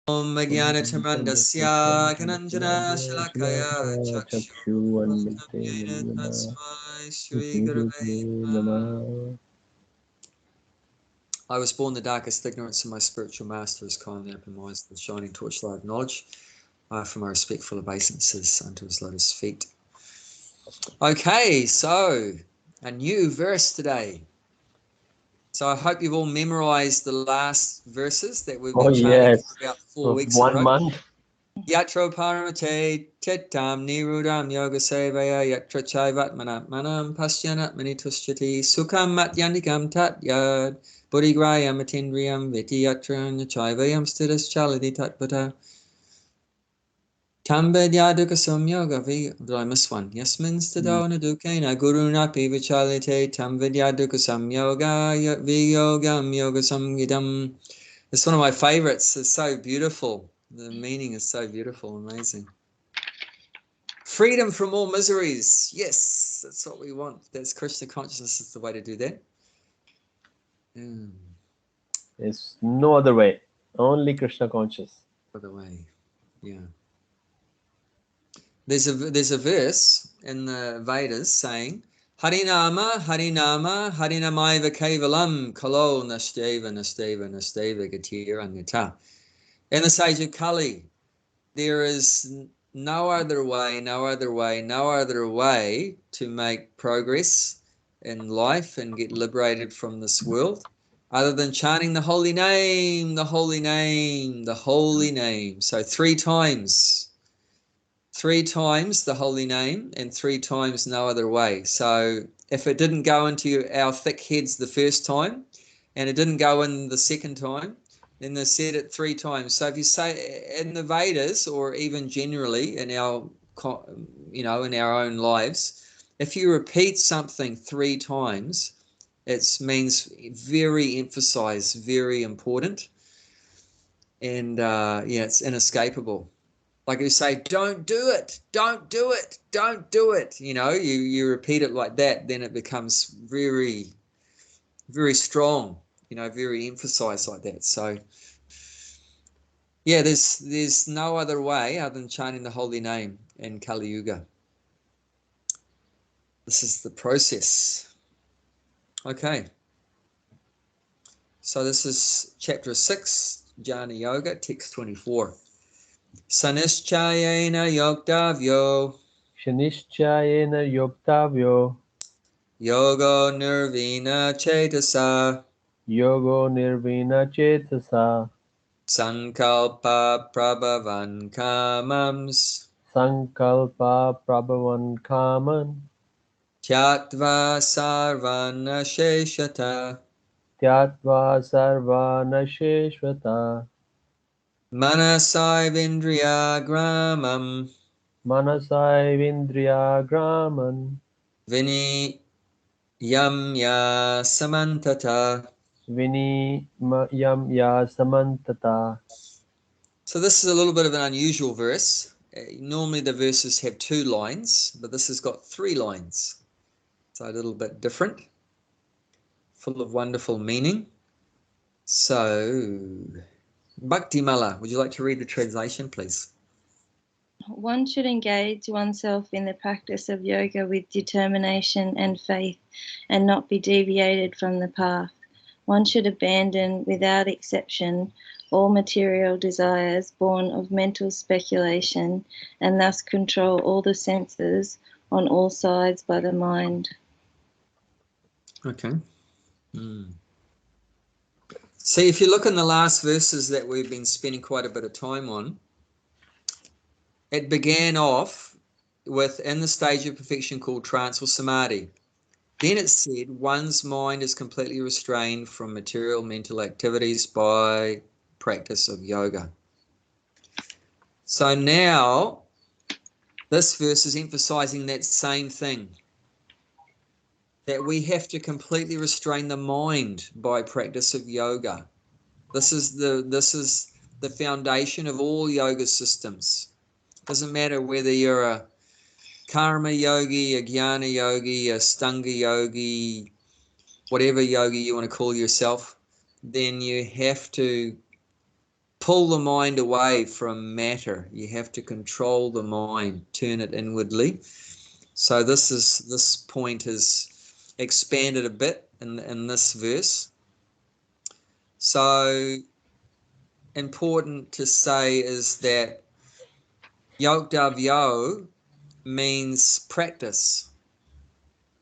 Om Jnana-timirandasya Kananjana Shalakaya Chakshurunmilitam Tasmai Shri Gurave Namah. I was born the darkest ignorance, and my spiritual master is kindly opened my eyes to the shining torchlight of knowledge. I offer my respectful obeisances unto his lotus feet. Okay, so a new verse today. So I hope you've all memorized the last verses that we've been chanting for about 4 weeks in a row. 1 month. Yatro paramate tetam nirudam yoga sevaya yatra chaivat manam pasyanat manitushchati sukham matyanikam tat yad buddhigrayam atindriyam viti yatra chayvayam stitas chaladi tatpata Tambedyaduka yoga vi. Did I miss one? Yasmin stadona dukena gurunapi vichalite tambedyaduka samyoga viyogam yoga samgidam. It's one of my favorites. It's so beautiful. The meaning is so beautiful, amazing. Freedom from all miseries. Yes, that's what we want. That's Krishna consciousness is the way to do that. There's no other way. Only Krishna conscious. Other way, yeah. There's a verse in the Vedas saying, Harinama, Harinama, Harinamaiva Kevalam, Kalo Nashteva, Nashteva, Nashteva, Gatir, Anita. In the Sage of Kali, there is no other way, no other way, no other way to make progress in life and get liberated from this world other than chanting the holy name, the holy name, the holy name. So 3 times. 3 times the holy name and 3 times no other way. So if it didn't go into our thick heads the first time and it didn't go in the second time, then they said it 3 times. So if you say in the Vedas or even generally in our, in our own lives, if you repeat something 3 times, it means very emphasized, very important, and it's inescapable. Like you say, don't do it, don't do it, don't do it. You repeat it like that, then it becomes very, very strong, very emphasized like that. So, yeah, there's no other way other than chanting the holy name in Kali Yuga. This is the process. Okay. So this is chapter 6, Jnana Yoga, text 24. Sanischayena yoktavyo. Shanischayena yoktavyo. Yogo nirvina cetasa. Yogo nirvina cetasa. Sankalpa prabhavan kamams. Sankalpa prabhavan kaman. Tyatva sarvana sheshata. Tyatva sarvana sheshvata. Manasai vindriya gramam. Manasai vindriya graman. Vini yamya samantata. Vini yam ya samantata. So this is a little bit of an unusual verse. Normally the verses have 2 lines, but this has got 3 lines. So a little bit different, full of wonderful meaning. So, Bhakti Mala, would you like to read the translation, please? One should engage oneself in the practice of yoga with determination and faith and not be deviated from the path. One should abandon, without exception, all material desires born of mental speculation and thus control all the senses on all sides by the mind. Okay. See, if you look in the last verses that we've been spending quite a bit of time on, it began off with in the stage of perfection called trance or samadhi. Then it said one's mind is completely restrained from material mental activities by practice of yoga. So now this verse is emphasizing that same thing, that we have to completely restrain the mind by practice of yoga. This is the foundation of all yoga systems. Doesn't matter whether you're a karma yogi, a jnana yogi, a stanga yogi, whatever yogi you want to call yourself, then you have to pull the mind away from matter. You have to control the mind, turn it inwardly. So this point is expanded a bit in this verse. So important to say is that Yogdavyo means practice.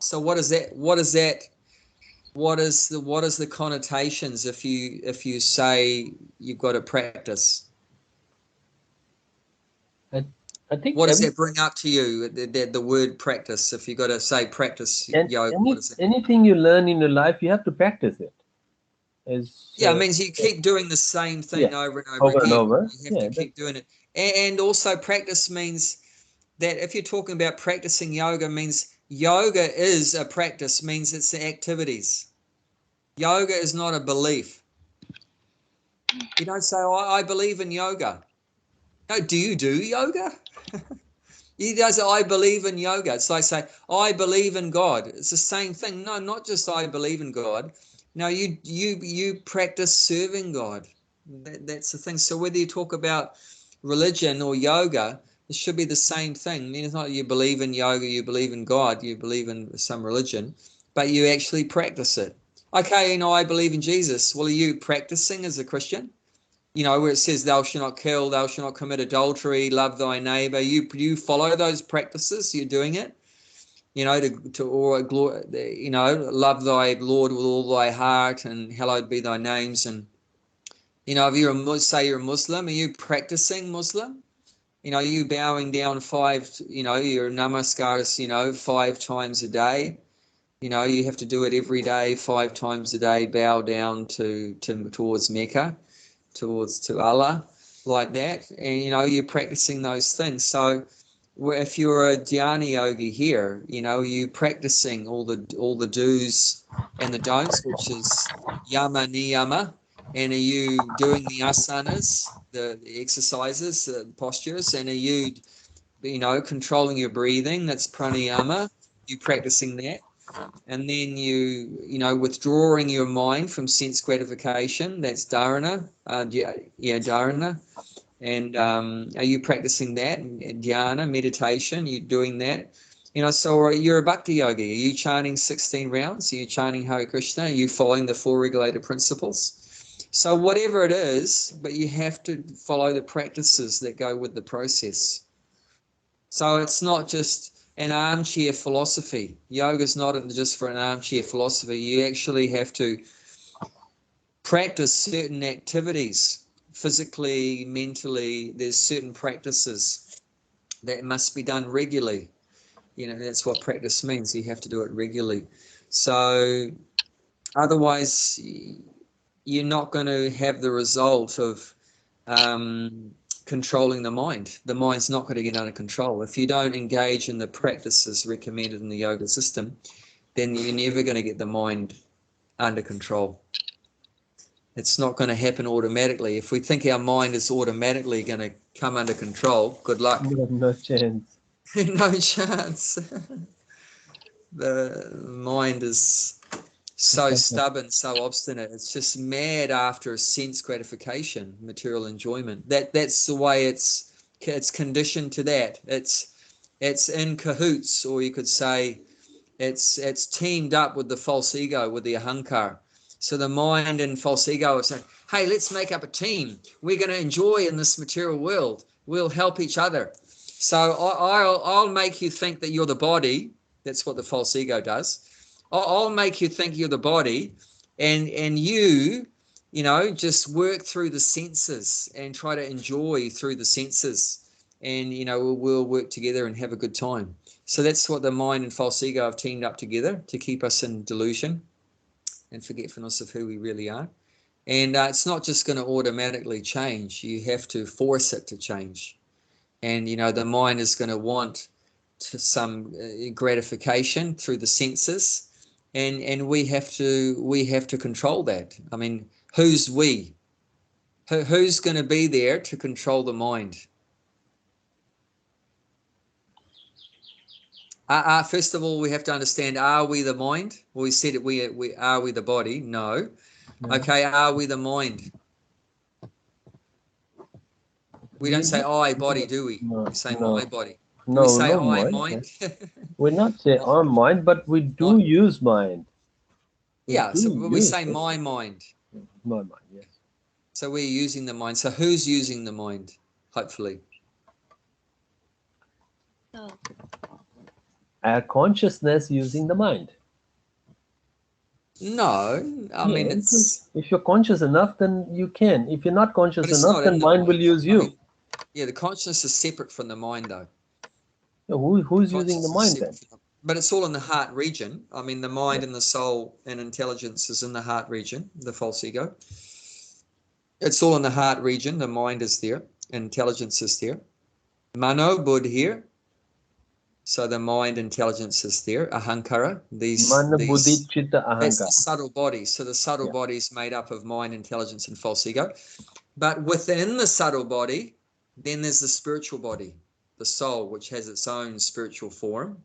So what is that? What is the connotations if you say you've got to practice? I think what does that bring up to you? The word practice. If you got to say practice yoga, what is it? Anything you learn in your life, you have to practice it. It means you keep doing the same thing over and over and again. over. You have to keep doing it. And also practice means that if you're talking about practicing yoga, means yoga is a practice, means it's the activities. Yoga is not a belief. You don't say, oh, I believe in yoga. No, do you do yoga? He does, I believe in yoga. It's like say, I believe in God. It's the same thing. No, not just I believe in God. No, you practice serving God. That's the thing. So whether you talk about religion or yoga, it should be the same thing. I mean, it's not you believe in yoga, you believe in God, you believe in some religion, but you actually practice it. Okay, I believe in Jesus. Well, are you practicing as a Christian? Where it says thou shalt not kill, thou shalt not commit adultery, love thy neighbor. You follow those practices. You're doing it. Love thy Lord with all thy heart, and hallowed be thy names. And if you're a Muslim, are you practicing Muslim? Are you bowing down your namaskars, 5 times a day? You have to do it every day, 5 times a day. Bow down towards Mecca, to Allah, like that, and you're practicing those things. So if you're a dhyana yogi here, you practicing all the do's and the don'ts, which is yama niyama, and are you doing the asanas, the exercises, the postures, and are you controlling your breathing? That's pranayama. You practicing that. And then you withdrawing your mind from sense gratification. That's dharana. Dharana. And are you practicing that? Dhyana, meditation, you doing that? So you're a bhakti yogi. Are you chanting 16 rounds? Are you chanting Hare Krishna? Are you following the 4 regulated principles? So whatever it is, but you have to follow the practices that go with the process. So it's not just an armchair philosophy. Yoga is not just for an armchair philosophy. You actually have to practice certain activities physically, mentally. There's certain practices that must be done regularly. That's what practice means. You have to do it regularly. So otherwise, you're not going to have the result of controlling the mind. The mind's not going to get under control. If you don't engage in the practices recommended in the yoga system, then you're never going to get the mind under control. It's not going to happen automatically. If we think our mind is automatically going to come under control, good luck. No chance. No chance. The mind is so stubborn, so obstinate. It's just mad after sense gratification, material enjoyment. That's the way it's conditioned to that. It's in cahoots, or you could say it's teamed up with the false ego, with the ahankar. So the mind and false ego are saying, hey, let's make up a team. We're going to enjoy in this material world. We'll help each other. So I'll make you think that you're the body. That's what the false ego does. I'll make you think you're the body, and you just work through the senses and try to enjoy through the senses, and we'll work together and have a good time. So that's what the mind and false ego have teamed up together to keep us in delusion and forgetfulness of who we really are. And it's not just going to automatically change. You have to force it to change. And the mind is going to want some gratification through the senses. And we have to control that. I mean, who's we? Who's going to be there to control the mind? First of all, we have to understand: are we the mind? Well, we said it. We are we the body? No. Okay. Are we the mind? We don't say I body, do we? No, We say no. my body. Do No, we say no I mind. mind? We're not saying our mind, but we do use mind. Yeah, so we use say it. my mind. My mind, yes. So we're using the mind. So who's using the mind? Hopefully. Oh. Our consciousness using the mind. No, I mean Yeah, it's. if you're conscious enough, then you can. If you're not conscious But it's enough, not then in the mind will use you. I mean, yeah, the consciousness is separate from the mind, though. Yeah, who's using the Consciousness is mind then? separate from but it's all in the heart region. I mean, the mind and the soul and intelligence is in the heart region, the false ego. It's all in the heart region. The mind is there. Intelligence is there. Mano, Buddh here. So the mind, intelligence is there. Ahankara. Mana, buddhi, chitta, That's the ahankara. subtle body. So the subtle body is made up of mind, intelligence, and false ego. But within the subtle body, then there's the spiritual body, the soul, which has its own spiritual form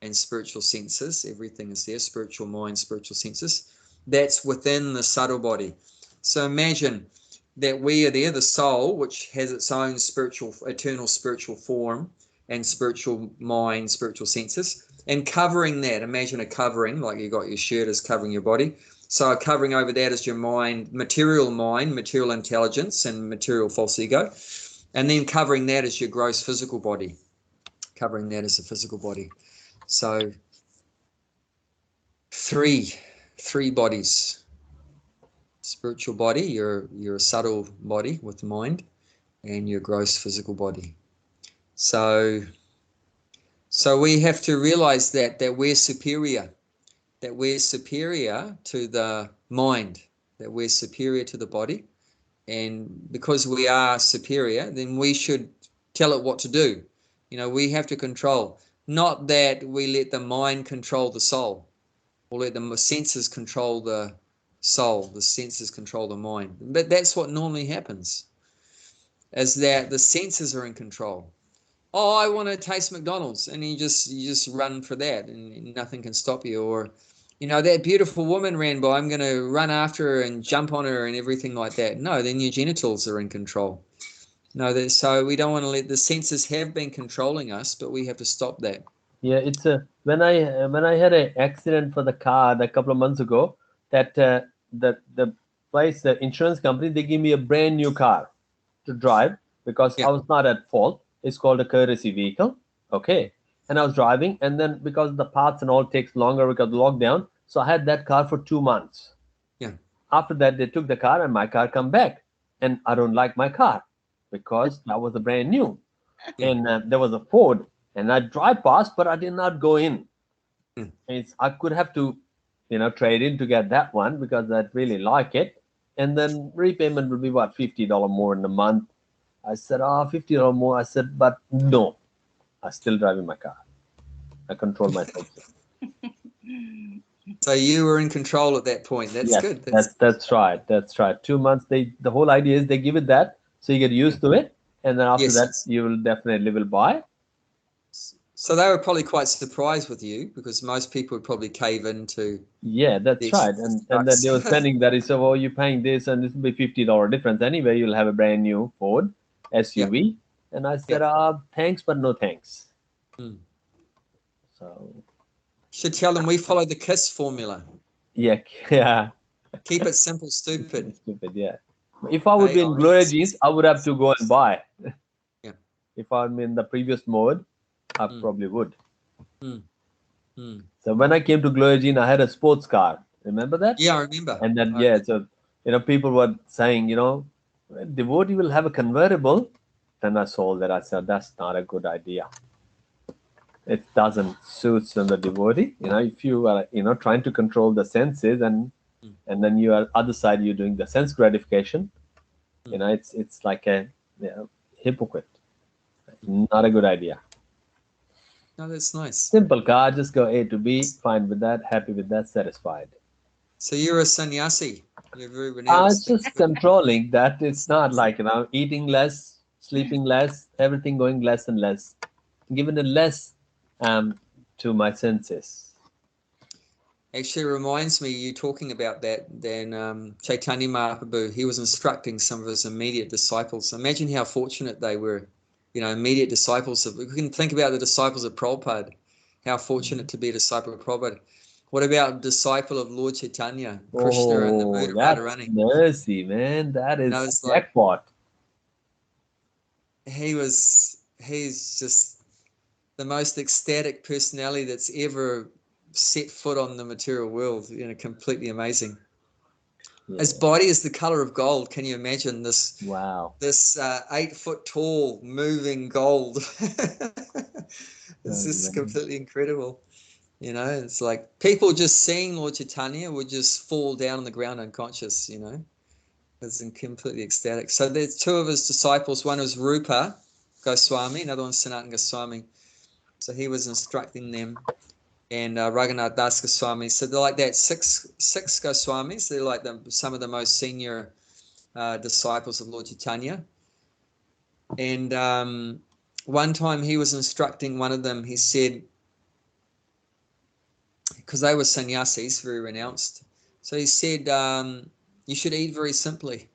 and spiritual senses. Everything is there, spiritual mind, spiritual senses. That's within the subtle body. So imagine that we are there, the soul, which has its own spiritual, eternal spiritual form and spiritual mind, spiritual senses. And covering that, imagine a covering, like you got your shirt is covering your body. So covering over that is your mind, material intelligence, and material false ego. And then covering that is your gross physical body. Covering that is the physical body. So three bodies. Spiritual body, your subtle body with mind, and your gross physical body. So we have to realize that we're superior. That we're superior to the mind, that we're superior to the body. And because we are superior, then we should tell it what to do. You know, we have to control. Not that we let the mind control the soul, or let the senses control the soul, the senses control the mind. But that's what normally happens, is that the senses are in control. Oh, I want to taste McDonald's, and you just run for that, and nothing can stop you. Or, you know, that beautiful woman ran by, I'm going to run after her and jump on her and everything like that. No, then your genitals are in control. No, so we don't want to let the senses have been controlling us, but we have to stop that. Yeah, it's when I had an accident for the car a couple of months ago, that the place, the insurance company, they gave me a brand new car to drive because I was not at fault. It's called a courtesy vehicle, okay. And I was driving, and then because the parts and all takes longer because of the lockdown, so I had that car for 2 months. Yeah. After that, they took the car, and my car come back, and I don't like my car because that was a brand new, and there was a Ford. And I drive past, but I did not go in. I could have to, trade in to get that one because I really like it. And then repayment will be what, $50 more in a month. I said, $50 more. I said, but no, I'm still driving my car. I control my senses. So you were in control at that point. That's good. That's right. That's right. 2 months. The whole idea is they give it that, so you get used to it, and then after that, you will definitely will buy. So they were probably quite surprised with you because most people would probably cave into. Yeah, that's right. And then they were sending that. He said, "Oh, you're paying this, and this will be $50 difference anyway. You'll have a brand new Ford SUV." And I said, "Thanks, but no thanks." So should tell them we follow the KISS formula. Yeah. Keep it simple, stupid. Stupid, yeah. If I would be in Gloria Jeans, I would have to go and buy. Yeah. If I'm in the previous mode, I probably would. So when I came to Gloria Jean, I had a sports car. Remember that? Yeah, I remember. And then so people were saying, devotee will have a convertible. Then I sold that. I said that's not a good idea. It doesn't suit the devotee. If you are trying to control the senses and then you are other side, you're doing the sense gratification. It's like a hypocrite. Not a good idea. No, that's nice. Simple car, just go A to B, fine with that, happy with that, satisfied. So you're a sannyasi. You're very renounced. Just controlling that. It's not like, eating less, sleeping less, everything going less and less. Giving it less to my senses. Actually reminds me, you talking about that, then Chaitanya Mahaprabhu, he was instructing some of his immediate disciples. Imagine how fortunate they were, immediate disciples. We can think about the disciples of Prabhupada, how fortunate to be a disciple of Prabhupada. What about a disciple of Lord Chaitanya, Krishna and the Oh, mood of that's Radharani? mercy, man. That is It's like jackpot. he's just the most ecstatic personality that's ever set foot on the material world. Completely amazing. Yeah. His body is the color of gold. Can you imagine this? Wow. This 8 foot tall moving gold. It's Oh, just man. completely incredible. It's like people just seeing Lord Chaitanya would just fall down on the ground unconscious. It's completely ecstatic. So there's 2 of his disciples. One was Rupa Goswami, another one Sanatana Goswami. So he was instructing them, and Raghunath Das Goswami. So they're like that. Six Goswamis. They're like some of the most senior disciples of Lord Chaitanya. And one time he was instructing one of them. He said, because they were sannyasis, very renounced. So he said, you should eat very simply.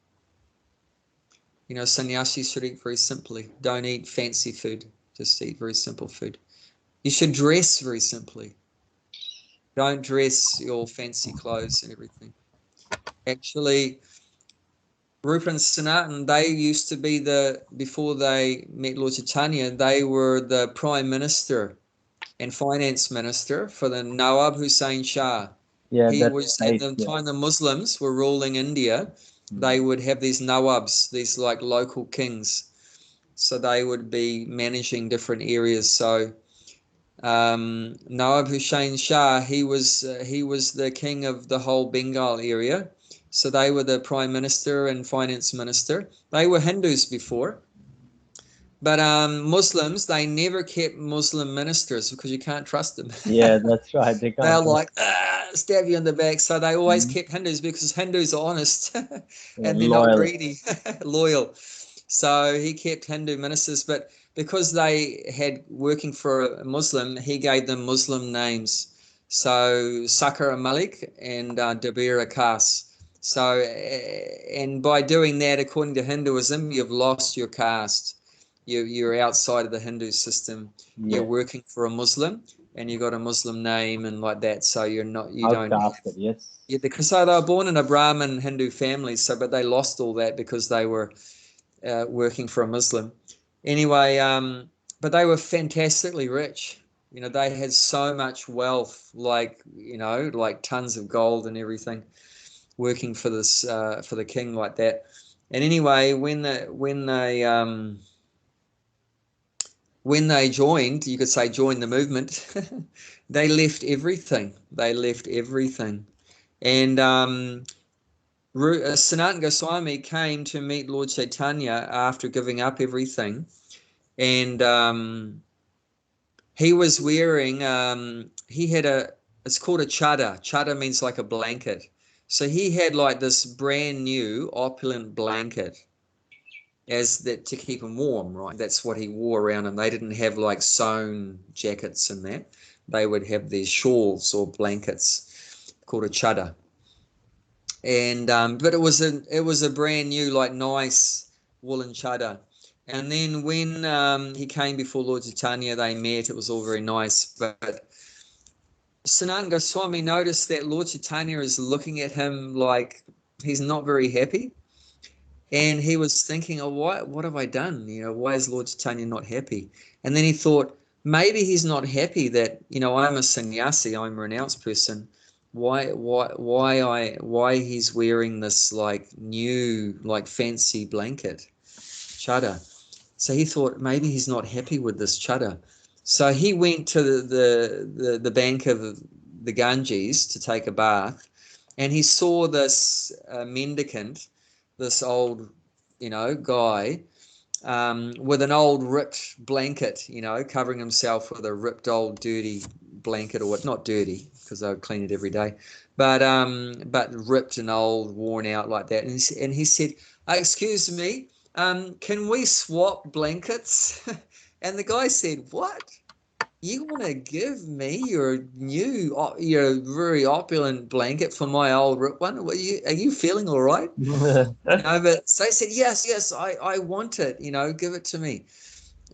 Sannyasis should eat very simply. Don't eat fancy food. Just eat very simple food. You should dress very simply. Don't dress your fancy clothes and everything. Actually, Rupa and Sanatan, they used to be before they met Lord Chaitanya, they were the Prime Minister and Finance Minister for the Nawab Hussain Shah. Yeah, He that's was, right. at the Yeah. time the Muslims were ruling India, they would have these Nawabs, these like local kings. So they would be managing different areas. So Nawab Hussain Shah, he was the king of the whole Bengal area. So they were the prime minister and finance minister. They were Hindus before, but Muslims, they never kept Muslim ministers because you can't trust them. Yeah, that's right. They They're can't. like, stab you in the back. So they always kept Hindus because Hindus are honest and they're not Loyal. greedy, loyal. So he kept Hindu ministers, but because they had working for a Muslim, he gave them Muslim names. So Sakar Malik and Dabir Akas. So, and by doing that, according to Hinduism, you've lost your caste. You're outside of the Hindu system. Yeah. You're working for a Muslim, and you got a Muslim name and like that. So you don't. Outcasted, yes. Yeah, because so they were born in a Brahmin Hindu family. So, but they lost all that because they were working for a Muslim. Anyway, but they were fantastically rich. They had so much wealth, like tons of gold and everything, working for this for the king like that. And anyway, when they joined, you could say joined the movement, they left everything. And Sanatana Goswami came to meet Lord Chaitanya after giving up everything, and he was wearing he had it's called a chadar. Chadar means like a blanket. So he had like this brand new opulent blanket as that to keep him warm, right? That's what he wore around, and they didn't have like sewn jackets and that. They would have these shawls or blankets called a chadar. And but it was a brand new, like, nice woolen chadar. And then when he came before Lord Chaitanya, they met. It was all very nice. But Sanatana Goswami noticed that Lord Chaitanya is looking at him like he's not very happy. And he was thinking, oh, what have I done? Why is Lord Chaitanya not happy? And then he thought, maybe he's not happy that, I'm a sannyasi, I'm a renounced person. Why he's wearing this like new, like fancy blanket, chadar. So he thought maybe he's not happy with this chadar. So he went to the bank of the Ganges to take a bath, and he saw this mendicant, this old, guy, with an old ripped blanket, covering himself with a ripped old dirty blanket, or what? Not dirty because they would clean it every day, but ripped and old, worn out like that. And he said, "Excuse me, can we swap blankets?" And the guy said, "What? you want to give me your your very opulent blanket for my old rip one? Are you feeling all right? But so I said, yes, I want it, give it to me.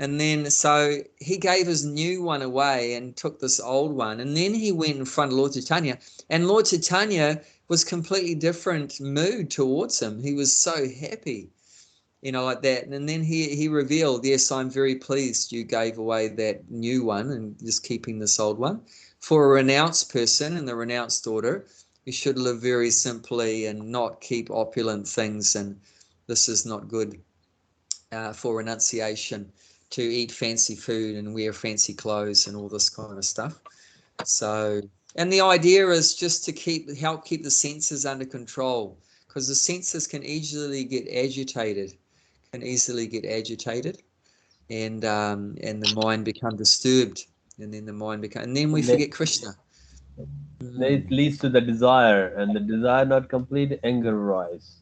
And then so he gave his new one away and took this old one. And then he went in front of Lord Chaitanya, and Lord Chaitanya was completely different mood towards him. He was so happy, like that. And then he revealed, yes, I'm very pleased you gave away that new one and just keeping this old one. For a renounced person and the renounced order, you should live very simply and not keep opulent things. And this is not good for renunciation, to eat fancy food and wear fancy clothes and all this kind of stuff. So, and the idea is just to help keep the senses under control, because the senses can easily get agitated, and the mind become disturbed, and then we forget Krishna. It leads to the desire, and the desire not complete, anger rise.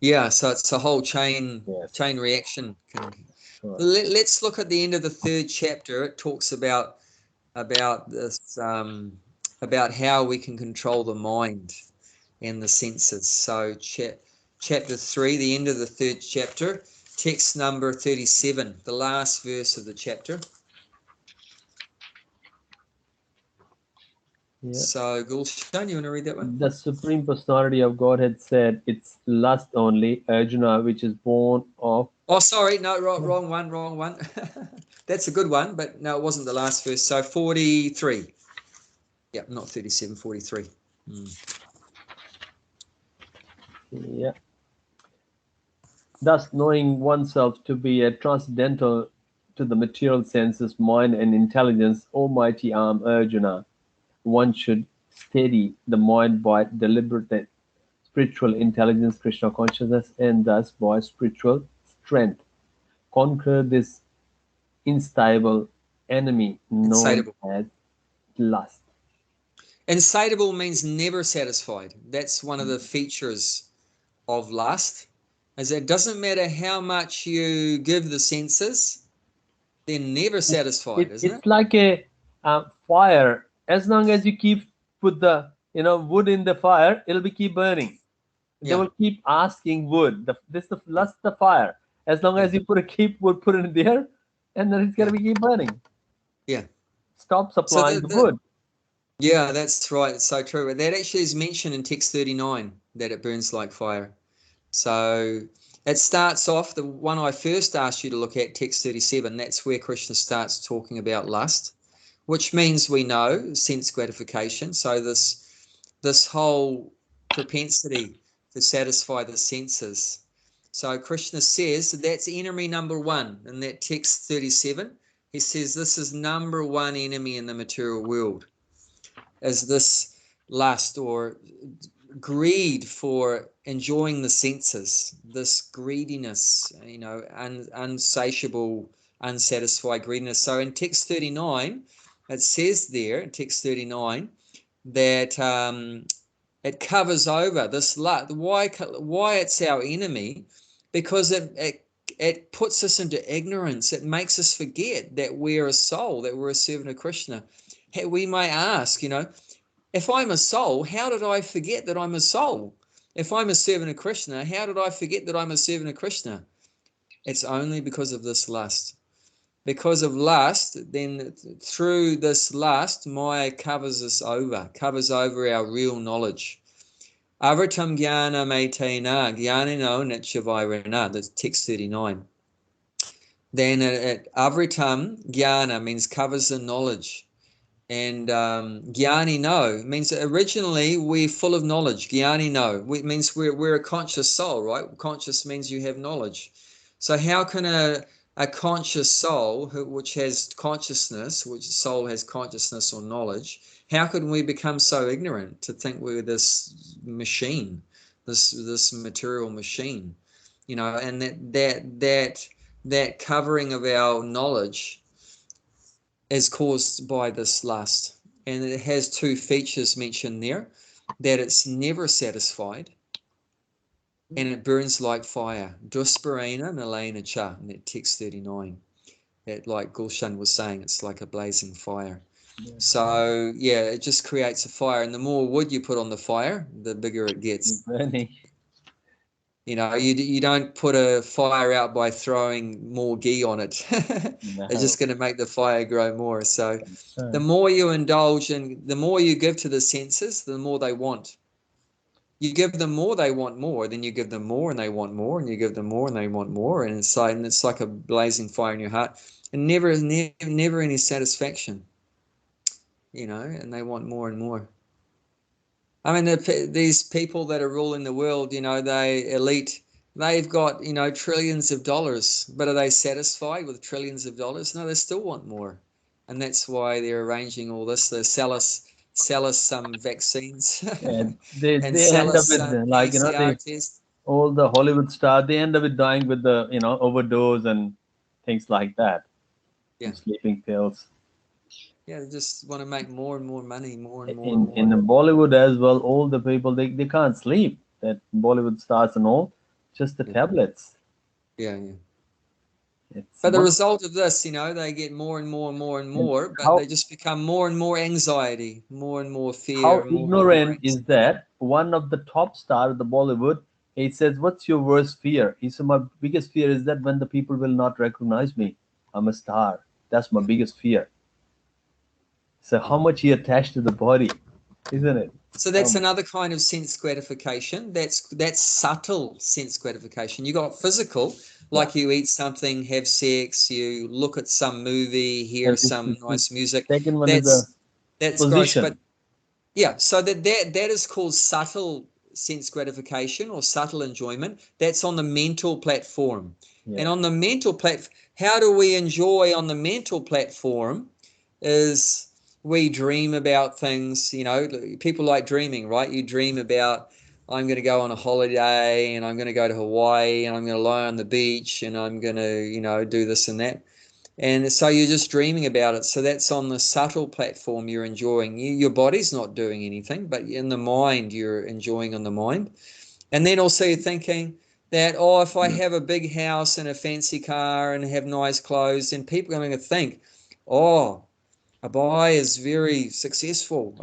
Yeah, so it's a whole chain reaction. Let's look at the end of the 3rd chapter. It talks about this, about how we can control the mind and the senses. So chapter 3, the end of the 3rd chapter, text number 37, the last verse of the chapter. Yeah. So Gulshan, you want to read that one? The Supreme Personality of Godhead said, it's lust only, Arjuna, which is born of... Oh, sorry, no, wrong one. That's a good one, but no, it wasn't the last verse. So 43. Yeah, not 37, 43. Yeah. Thus, knowing oneself to be a transcendental to the material senses, mind and intelligence, almighty arm Arjuna, one should steady the mind by deliberate spiritual intelligence, Krishna consciousness, and thus by spiritual strength conquer this insatiable enemy known as lust. Insatiable means never satisfied. That's one of the features of lust, is it doesn't matter how much you give the senses, they're never satisfied, isn't it? It's like a fire. As long as you put the wood in the fire, it'll keep burning. They will keep asking wood. This the lust the fire. As long as you put it in there, and then it's gonna keep burning. Yeah. Stop supplying the wood. Yeah, that's right. It's so true. That actually is mentioned in text 39, that it burns like fire. So it starts off, the one I first asked you to look at, text 37, that's where Krishna starts talking about lust, which means we know sense gratification. So this whole propensity to satisfy the senses. So Krishna says that's enemy number 1 in that text 37. He says this is number 1 enemy in the material world, is this lust or greed for enjoying the senses, this greediness, unsatiable, unsatisfied greediness. So in text 39, it says there, in text 39, that it covers over this lust. Why it's our enemy? Because it puts us into ignorance. It makes us forget that we're a soul, that we're a servant of Krishna. We may ask, if I'm a soul, how did I forget that I'm a soul? If I'm a servant of Krishna, how did I forget that I'm a servant of Krishna? It's only because of this lust. Because of lust, then through this lust, Maya covers over our real knowledge. Avritam jnana metena jnanino netchavairana. That's text 39. Then avritam jnana means covers the knowledge. And Gyani no means originally we're full of knowledge. Gyani no means we're a conscious soul, right? Conscious means you have knowledge. So how can a conscious soul which has consciousness, which soul has consciousness or knowledge, how can we become so ignorant to think we're this machine, this material machine, and that covering of our knowledge is caused by this lust. And it has 2 features mentioned there, that it's never satisfied and it burns like fire. Dusparena nalena cha, in that text 39. That, like Gulshan was saying, it's like a blazing fire. Yeah. So yeah, it just creates a fire, and the more wood you put on the fire, the bigger it gets. Burning. You know, you don't put a fire out by throwing more ghee on it. No. It's just going to make the fire grow more. So Uh, the more you indulge and the more you give to the senses, the more they want. You give them more, they want more. Then you give them more, and they want more, and you give them more, and they want more. And it's like a blazing fire in your heart, and never any satisfaction. You know, and they want more and more. I mean, these people that are ruling the world, you know, they've got, you know, trillions of dollars, but are they satisfied with trillions of dollars? No, they still want more. And that's why they're arranging all this. They sell us some vaccines yeah, and they sell end up us with some like, you know, PCR tests. all the Hollywood stars, they end up with dying with the, you know, overdose and things like that. Yeah. Sleeping pills. Yeah, they just want to make more and more money, more and more In and more. Bollywood as well, all the people they can't sleep. That Bollywood stars and all, just the Yeah. tablets. Yeah, yeah. It's But the result of this, you know, they get more and more and more and more, but they just become more and more anxiety, more and more how fear, more and more ignorant is anxiety. that? One of the top star of the Bollywood, he says, "What's your worst fear?" He said, "My biggest fear is that when the people will not recognize me, I'm a star. That's my biggest fear." So how much he attached to the body, isn't it? So that's another kind of sense gratification. That's subtle sense gratification. You got physical, like you eat something, have sex, you look at some movie, hear And some nice music. second one is a That's gross. But position. yeah, so that is called subtle sense gratification or subtle enjoyment. That's on the mental platform. Yeah. And on the mental platform, how do we enjoy on the mental platform is we dream about things, you know, people like dreaming, right? You dream about, I'm going to go on a holiday and I'm going to go to Hawaii and I'm going to lie on the beach and I'm going to, you know, do this and that. And so you're just dreaming about it. So that's on the subtle platform you're enjoying. Your body's not doing anything, but in the mind, you're enjoying on the mind. And then also you're thinking that, oh, if I have a big house and a fancy car and have nice clothes, then people are going to think, oh, Abai is very successful.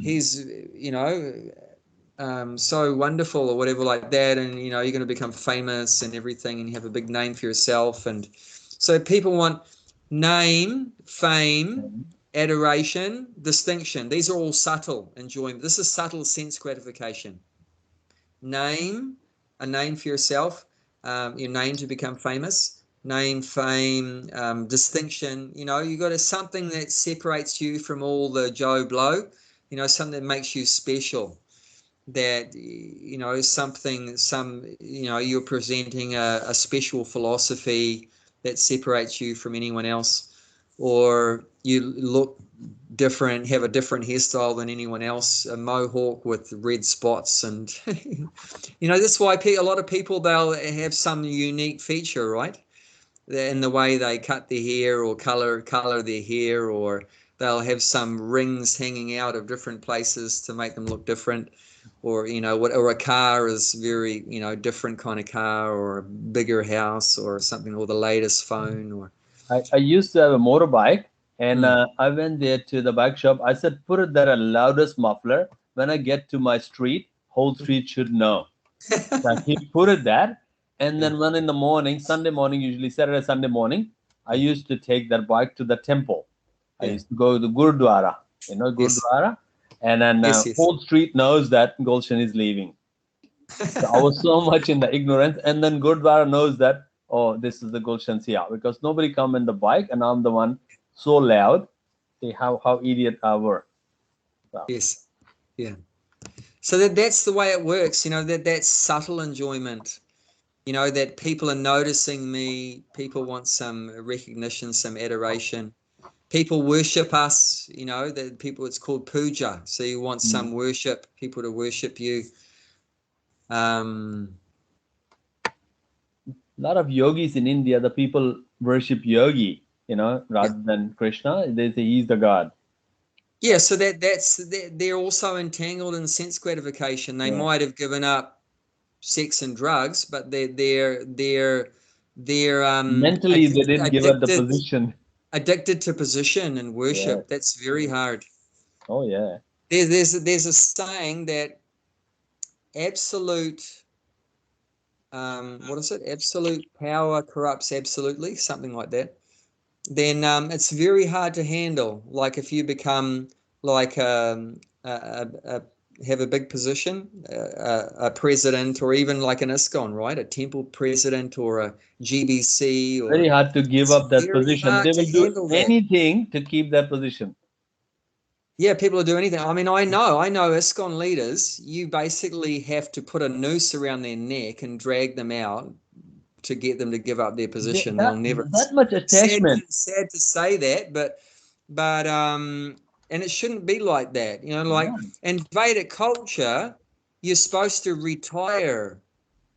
He's, you know, so wonderful or whatever like that. And, you know, you're going to become famous and everything and you have a big name for yourself. And so people want name, fame, adoration, distinction. These are all subtle enjoyment. This is subtle sense gratification. Name, a name for yourself, your name to become famous, name, fame, distinction. You know, you got something that separates you from all the Joe Blow, you know, something that makes you special. That, you know, you know, you're presenting a special philosophy that separates you from anyone else, or you look different, have a different hairstyle than anyone else, a mohawk with red spots, and you know, that's why a lot of people, they'll have some unique feature, right, in the way they cut their hair or color their hair, or they'll have some rings hanging out of different places to make them look different, or, you know, or a car is very, you know, different kind of car, or a bigger house or something, or the latest phone, or I used to have a motorbike, and I went there to the bike shop. I said, put it there a loudest muffler. When I get to my street, whole street should know. So he put it there, and then when in the morning, Sunday morning, usually Saturday, Sunday morning, I used to take that bike to the temple. I used to go to the Gurdwara, you know, Gurdwara, and then whole street knows that Gulshan is leaving. So I was so much in the ignorance, and then Gurdwara knows that, oh, this is the Gulshan Siya, because nobody come in the bike, and I'm the one so loud. See how idiot I were. So. Yes, yeah. So that's the way it works, you know, that's subtle enjoyment, you know, that people are noticing me, people want some recognition, some adoration. People worship us, you know, that people, it's called puja. So you want some worship, people to worship you. A lot of yogis in India, the people worship yogi, you know, rather than Krishna. They say he's the god. Yeah, so they're also entangled in sense gratification. They might have given up sex and drugs, but they're they're Mentally, they didn't give up the position. Addicted to position and worship. Yes. That's very hard. Oh yeah. There's a saying that absolute what is it? Absolute power corrupts absolutely, something like that. Then it's very hard to handle. Like if you become like have a big position, a president, or even like an ISKCON, right? A temple president or a GBC. Or Very hard to give up that position. They will do anything to keep that position. Yeah, people will do anything. I mean, I know ISKCON leaders, you basically have to put a noose around their neck and drag them out to get them to give up their position. They'll never. That much attachment. Sad to say that, but and it shouldn't be like that. You know, like in Vedic culture, you're supposed to retire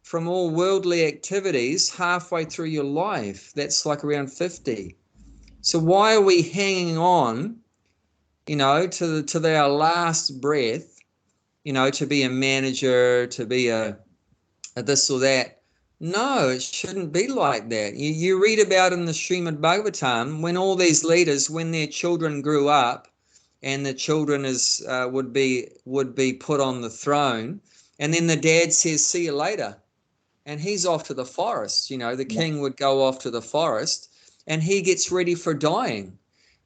from all worldly activities halfway through your life. That's like around 50. So why are we hanging on, you know, to our last breath, you know, to be a manager, to be a this or that? No, it shouldn't be like that. You read about in the Srimad Bhagavatam when all these leaders, when their children grew up, and the children would be put on the throne, and then the dad says, "See you later," and he's off to the forest. You know, the king would go off to the forest, and he gets ready for dying.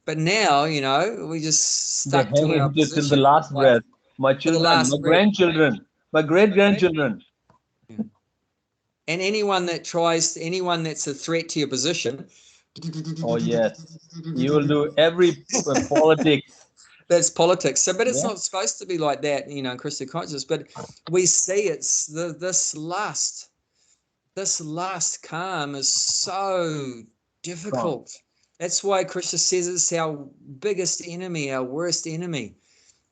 But now, you know, we just stuck to our position. Till the last breath. My children, my grandchildren, my great-grandchildren. And anyone that's a threat to your position. Oh yes, you will do every politics. That's politics. So, but it's not supposed to be like that, you know, in Christian consciousness. But we see it's this lust calm is so difficult. That's why Krishna says it's our biggest enemy, our worst enemy.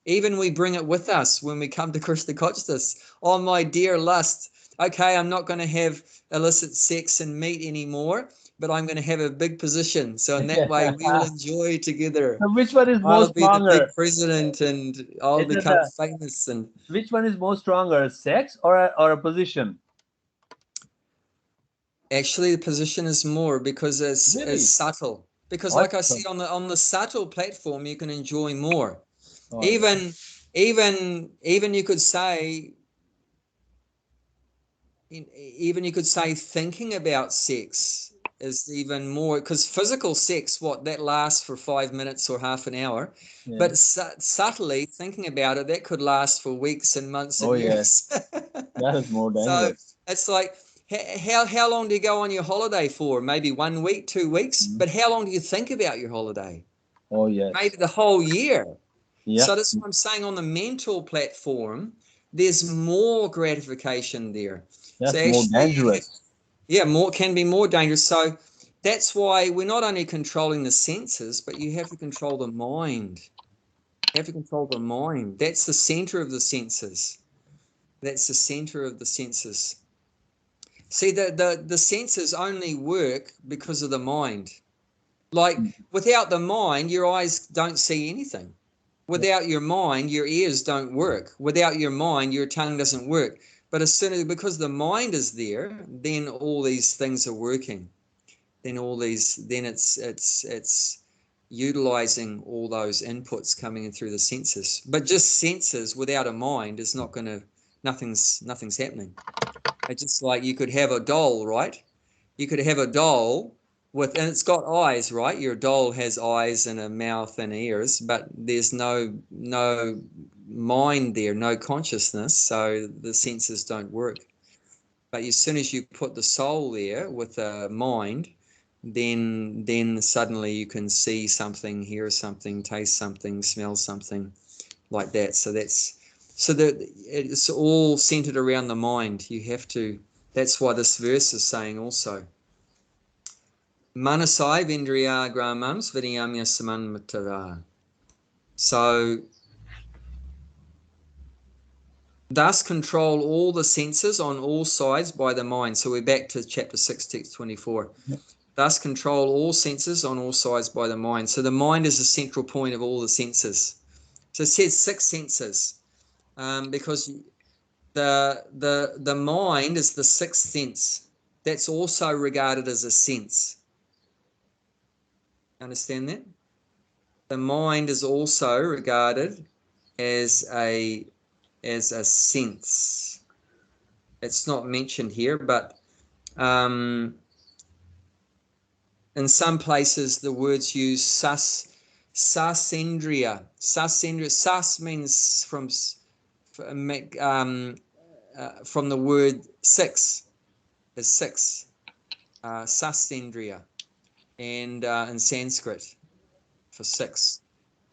Even we bring it with us when we come to Krishna consciousness. Oh, my dear lust. Okay, I'm not going to have illicit sex and meat anymore, but I'm going to have a big position. So in that way, we will enjoy together. So which one is more stronger? I'll be the big president, and I'll become famous. And which one is more stronger, sex or a position? Actually, the position is more because it's subtle. Because, like I said, on the subtle platform, you can enjoy more. Oh, even you could say. Even you could say thinking about sex is even more, because physical sex, that lasts for 5 minutes or half an hour, but subtly thinking about it, that could last for weeks and months and years. That is more dangerous. So it's like, how long do you go on your holiday for? Maybe 1 week, 2 weeks, but how long do you think about your holiday? Oh yes, maybe the whole year. So that's what I'm saying. On the mental platform, there's more gratification there. That's so more dangerous. Can be more dangerous. So that's why we're not only controlling the senses, but you have to control the mind. You have to control the mind. That's the center of the senses. That's the center of the senses. See, the senses only work because of the mind. Like without the mind, your eyes don't see anything. Without your mind, your ears don't work. Without your mind, your tongue doesn't work. But as soon as, because the mind is there, then all these things are working. Then it's utilizing all those inputs coming in through the senses. But just senses without a mind is not going to, nothing's happening. It's just like you could have a doll, right? You could have a doll and it's got eyes, right? Your doll has eyes and a mouth and ears, but there's no mind there, no consciousness, so the senses don't work. But as soon as you put the soul there with a mind, then suddenly you can see something, hear something, taste something, smell something, like that. So it's all centered around the mind. You have to. That's why this verse is saying also. Manasai Vendriya Gramam Svidiyamya Samanmatara. So thus control all the senses on all sides by the mind. So we're back to chapter 6, text 24. Thus control all senses on all sides by the mind. So the mind is the central point of all the senses. So it says 6 senses, because the mind is the 6th sense. that's also regarded as a sense. Understand that? The mind is also regarded as a sense. It's not mentioned here, but in some places the words use sasendriya. Sasendriya. Sas means from the word six. Is six. Sasendriya, and in Sanskrit for six.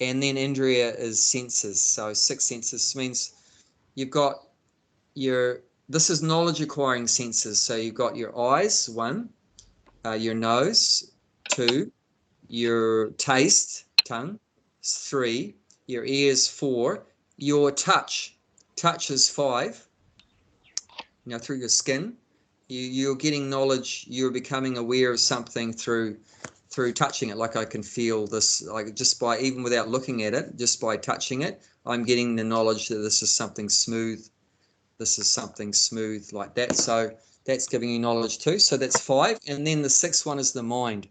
And then indriya is senses. So six senses means you've got this is knowledge acquiring senses. So you've got your eyes, one, your nose, two, your taste, tongue, three, your ears, four, your touch is five, through your skin. You're getting knowledge, you're becoming aware of something through touching it. Like I can feel this, like just by, even without looking at it, just by touching it, I'm getting the knowledge that this is something smooth. This is something smooth, like that. So that's giving you knowledge too. So that's five. And then the sixth one is the mind.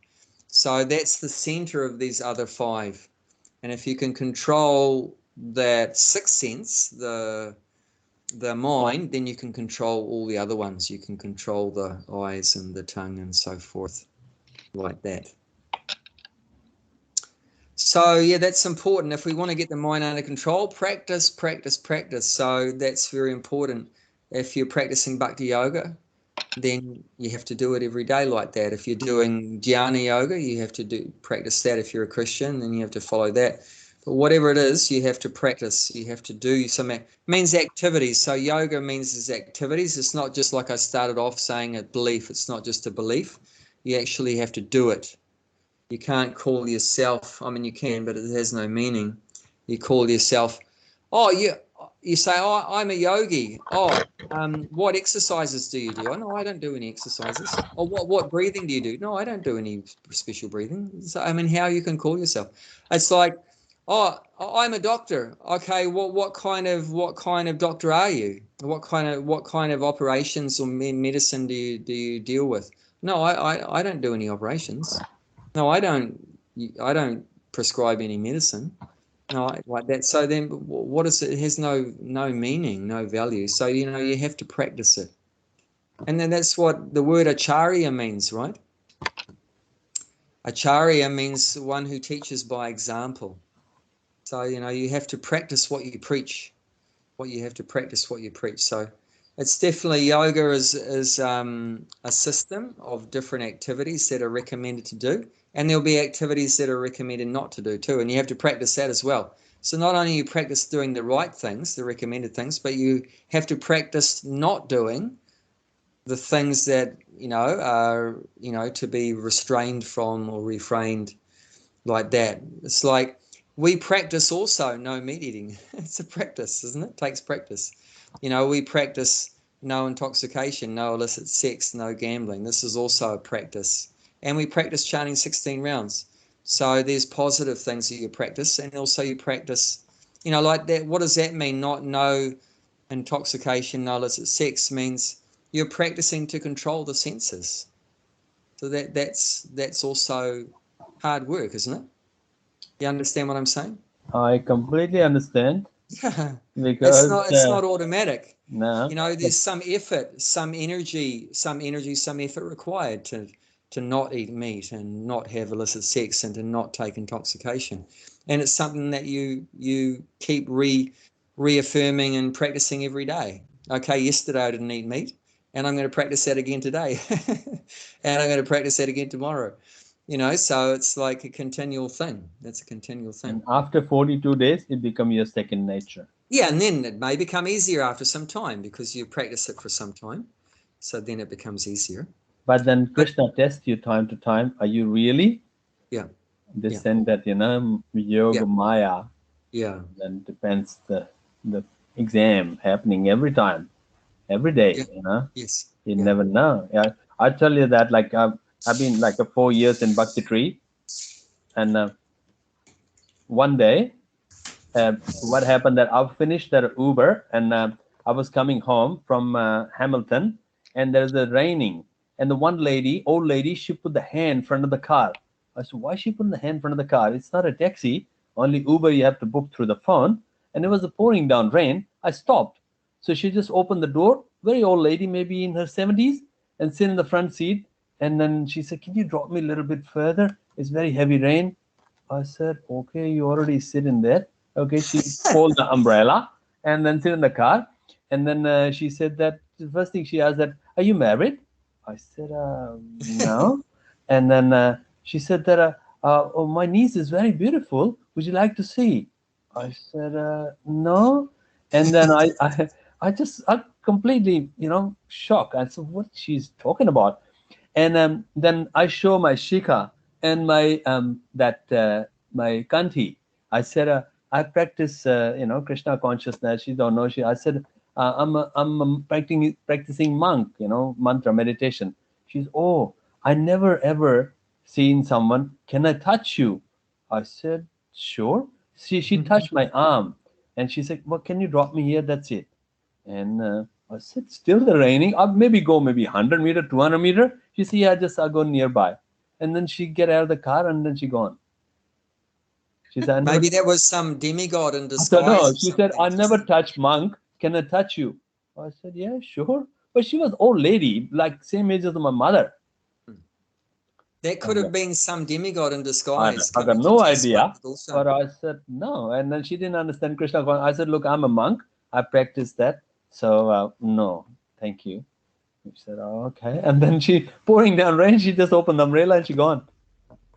So that's the center of these other five. And if you can control that sixth sense, the mind, then you can control all the other ones. You can control the eyes and the tongue and so forth, like that. So yeah, that's important. If we want to get the mind under control, practice. So that's very important. If you're practicing bhakti yoga, then you have to do it every day like that. If you're doing jnana yoga, you have to practice that. If you're a Christian, then you have to follow that. But whatever it is, you have to practice. You have to do some, it means activities. So yoga means activities. It's not just like I started off saying a belief. It's not just a belief. You actually have to do it. You can't call yourself, I mean, you can, but it has no meaning. You call yourself, you say, oh, I'm a yogi. Oh, what exercises do you do? Oh, no, I don't do any exercises. Oh, what breathing do you do? No, I don't do any special breathing. So, I mean, how you can call yourself? It's like, oh, I'm a doctor. Okay, what kind of doctor are you? What kind of operations or medicine do you deal with? No, I don't do any operations. No, I don't prescribe any medicine. No, like that. So then what is it? It has no meaning, no value. So, you have to practice it. And then that's what the word Acharya means, right? Acharya means one who teaches by example. So, you have to practice what you preach. So it's definitely, yoga is a system of different activities that are recommended to do. And there'll be activities that are recommended not to do too. And you have to practice that as well. So not only you practice doing the right things, the recommended things, but you have to practice not doing the things that, are, to be restrained from or refrained, like that. It's like we practice also no meat eating. It's a practice, isn't it? It takes practice. We practice no intoxication, no illicit sex, no gambling. This is also a practice. And we practice chanting 16 rounds. So there's positive things that you practice, and also you practice, like that. What does that mean? No intoxication, no illicit sex means you're practicing to control the senses. So that's also hard work, isn't it? You understand what I'm saying? I completely understand. Because it's not automatic. No. There's some effort, some energy, some effort required to not eat meat and not have illicit sex and to not take intoxication. And it's something that you keep reaffirming and practicing every day. Okay, yesterday I didn't eat meat, and I'm going to practice that again today. And I'm going to practice that again tomorrow. So it's like a continual thing. That's a continual thing. And after 42 days, it becomes your second nature. Yeah, and then it may become easier after some time because you practice it for some time. So then it becomes easier. But then Krishna tests you time to time. Are you really? Yeah. They send that, yoga maya. Yeah. Then depends the exam happening every time, every day, Yes. You never know. Yeah. I tell you that, like, I've been like 4 years in Bhakti Tree, and one day, what happened that I finished that Uber, and I was coming home from Hamilton, and there's a raining, And the one lady, old lady, she put the hand in front of the car. I said, why is she putting the hand in front of the car? It's not a taxi. Only Uber you have to book through the phone. And it was a pouring down rain. I stopped. So she just opened the door, very old lady, maybe in her 70s, and sit in the front seat. And then she said, can you drop me a little bit further? It's very heavy rain. I said, okay, you already sit in there. Okay, she pulled the umbrella and then sit in the car. And then she said that the first thing she asked that, are you married? I said, no. And then she said that, oh, my niece is very beautiful. Would you like to see? I said, no. And then I completely, shocked. I said, what she's talking about? And then I show my shikha and my my kanti. I said, I practice, Krishna consciousness. She don't know. I said, I'm a practicing monk, mantra meditation. She's, oh, I never ever seen someone. Can I touch you? I said, sure. She touched my arm, and she said, well, can you drop me here? That's it. And I said, still the raining. I'll maybe 100 meter, 200 meter. She said, yeah, I'll go nearby. And then she get out of the car and then she gone. She said, maybe that was some demigod in I disguise. said, no. She said, I never touch monk. Can I touch you? I said, yeah, sure. But she was old lady, like same age as my mother. That could have been some demigod in disguise. I got no idea. But I said, no. And then she didn't understand Krishna. I said, look, I'm a monk. I practice that. So, no, thank you. She said, oh, okay. And then she, pouring down rain, she just opened the umbrella and she gone.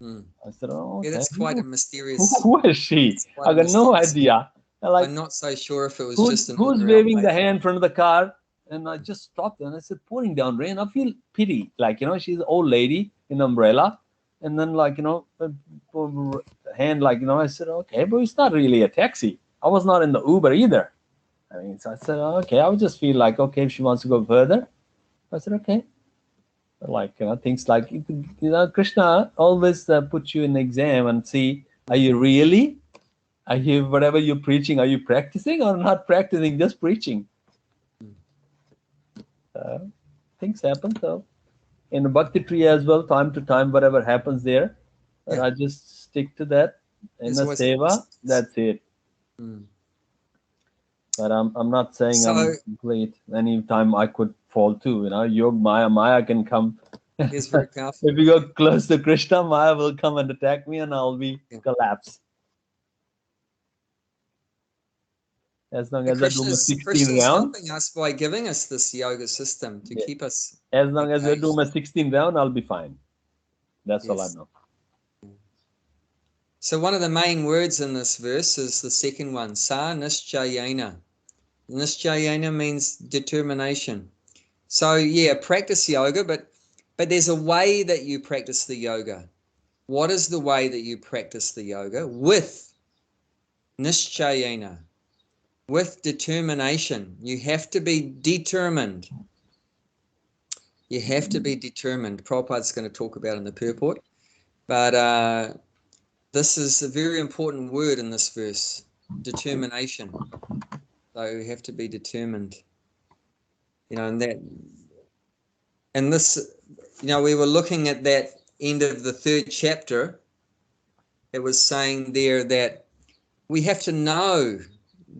I said, oh, okay. Yeah, that's quite a mysterious. Who is she? I got no idea. I'm not so sure if it was just an who's waving the hand in front of the car. And I just stopped and I said, pouring down rain. I feel pity. Like, she's an old lady in an umbrella. And then, hand, I said, okay, but it's not really a taxi. I was not in the Uber either. So I said, okay, I would just feel like, okay, if she wants to go further. I said, okay. Things like, Krishna always puts you in the exam and see, are you really? Are you, whatever you're preaching, are you practicing or not practicing, just preaching? Things happen. So in the bhakti tree as well, time to time, whatever happens there, I just stick to that. In the seva, that's it. But I'm not saying I'm complete. Anytime I could fall too, Yog Maya can come. It's very powerful. If you go close to Krishna, Maya will come and attack me and I'll be collapse. As long as I do my 16 round. Helping us by giving us this yoga system to keep us. As long as I do my 16 round, I'll be fine. That's all I know. So one of the main words in this verse is the second one, sa nischayena. Nischayena means determination. So practice yoga, but there's a way that you practice the yoga. What is the way that you practice the yoga? With nischayena, with determination. You have to be determined. You have to be determined. Prabhupada's going to talk about it in the purport. But this is a very important word in this verse, determination. So you have to be determined. And this, we were looking at that end of the 3rd chapter. It was saying there that we have to know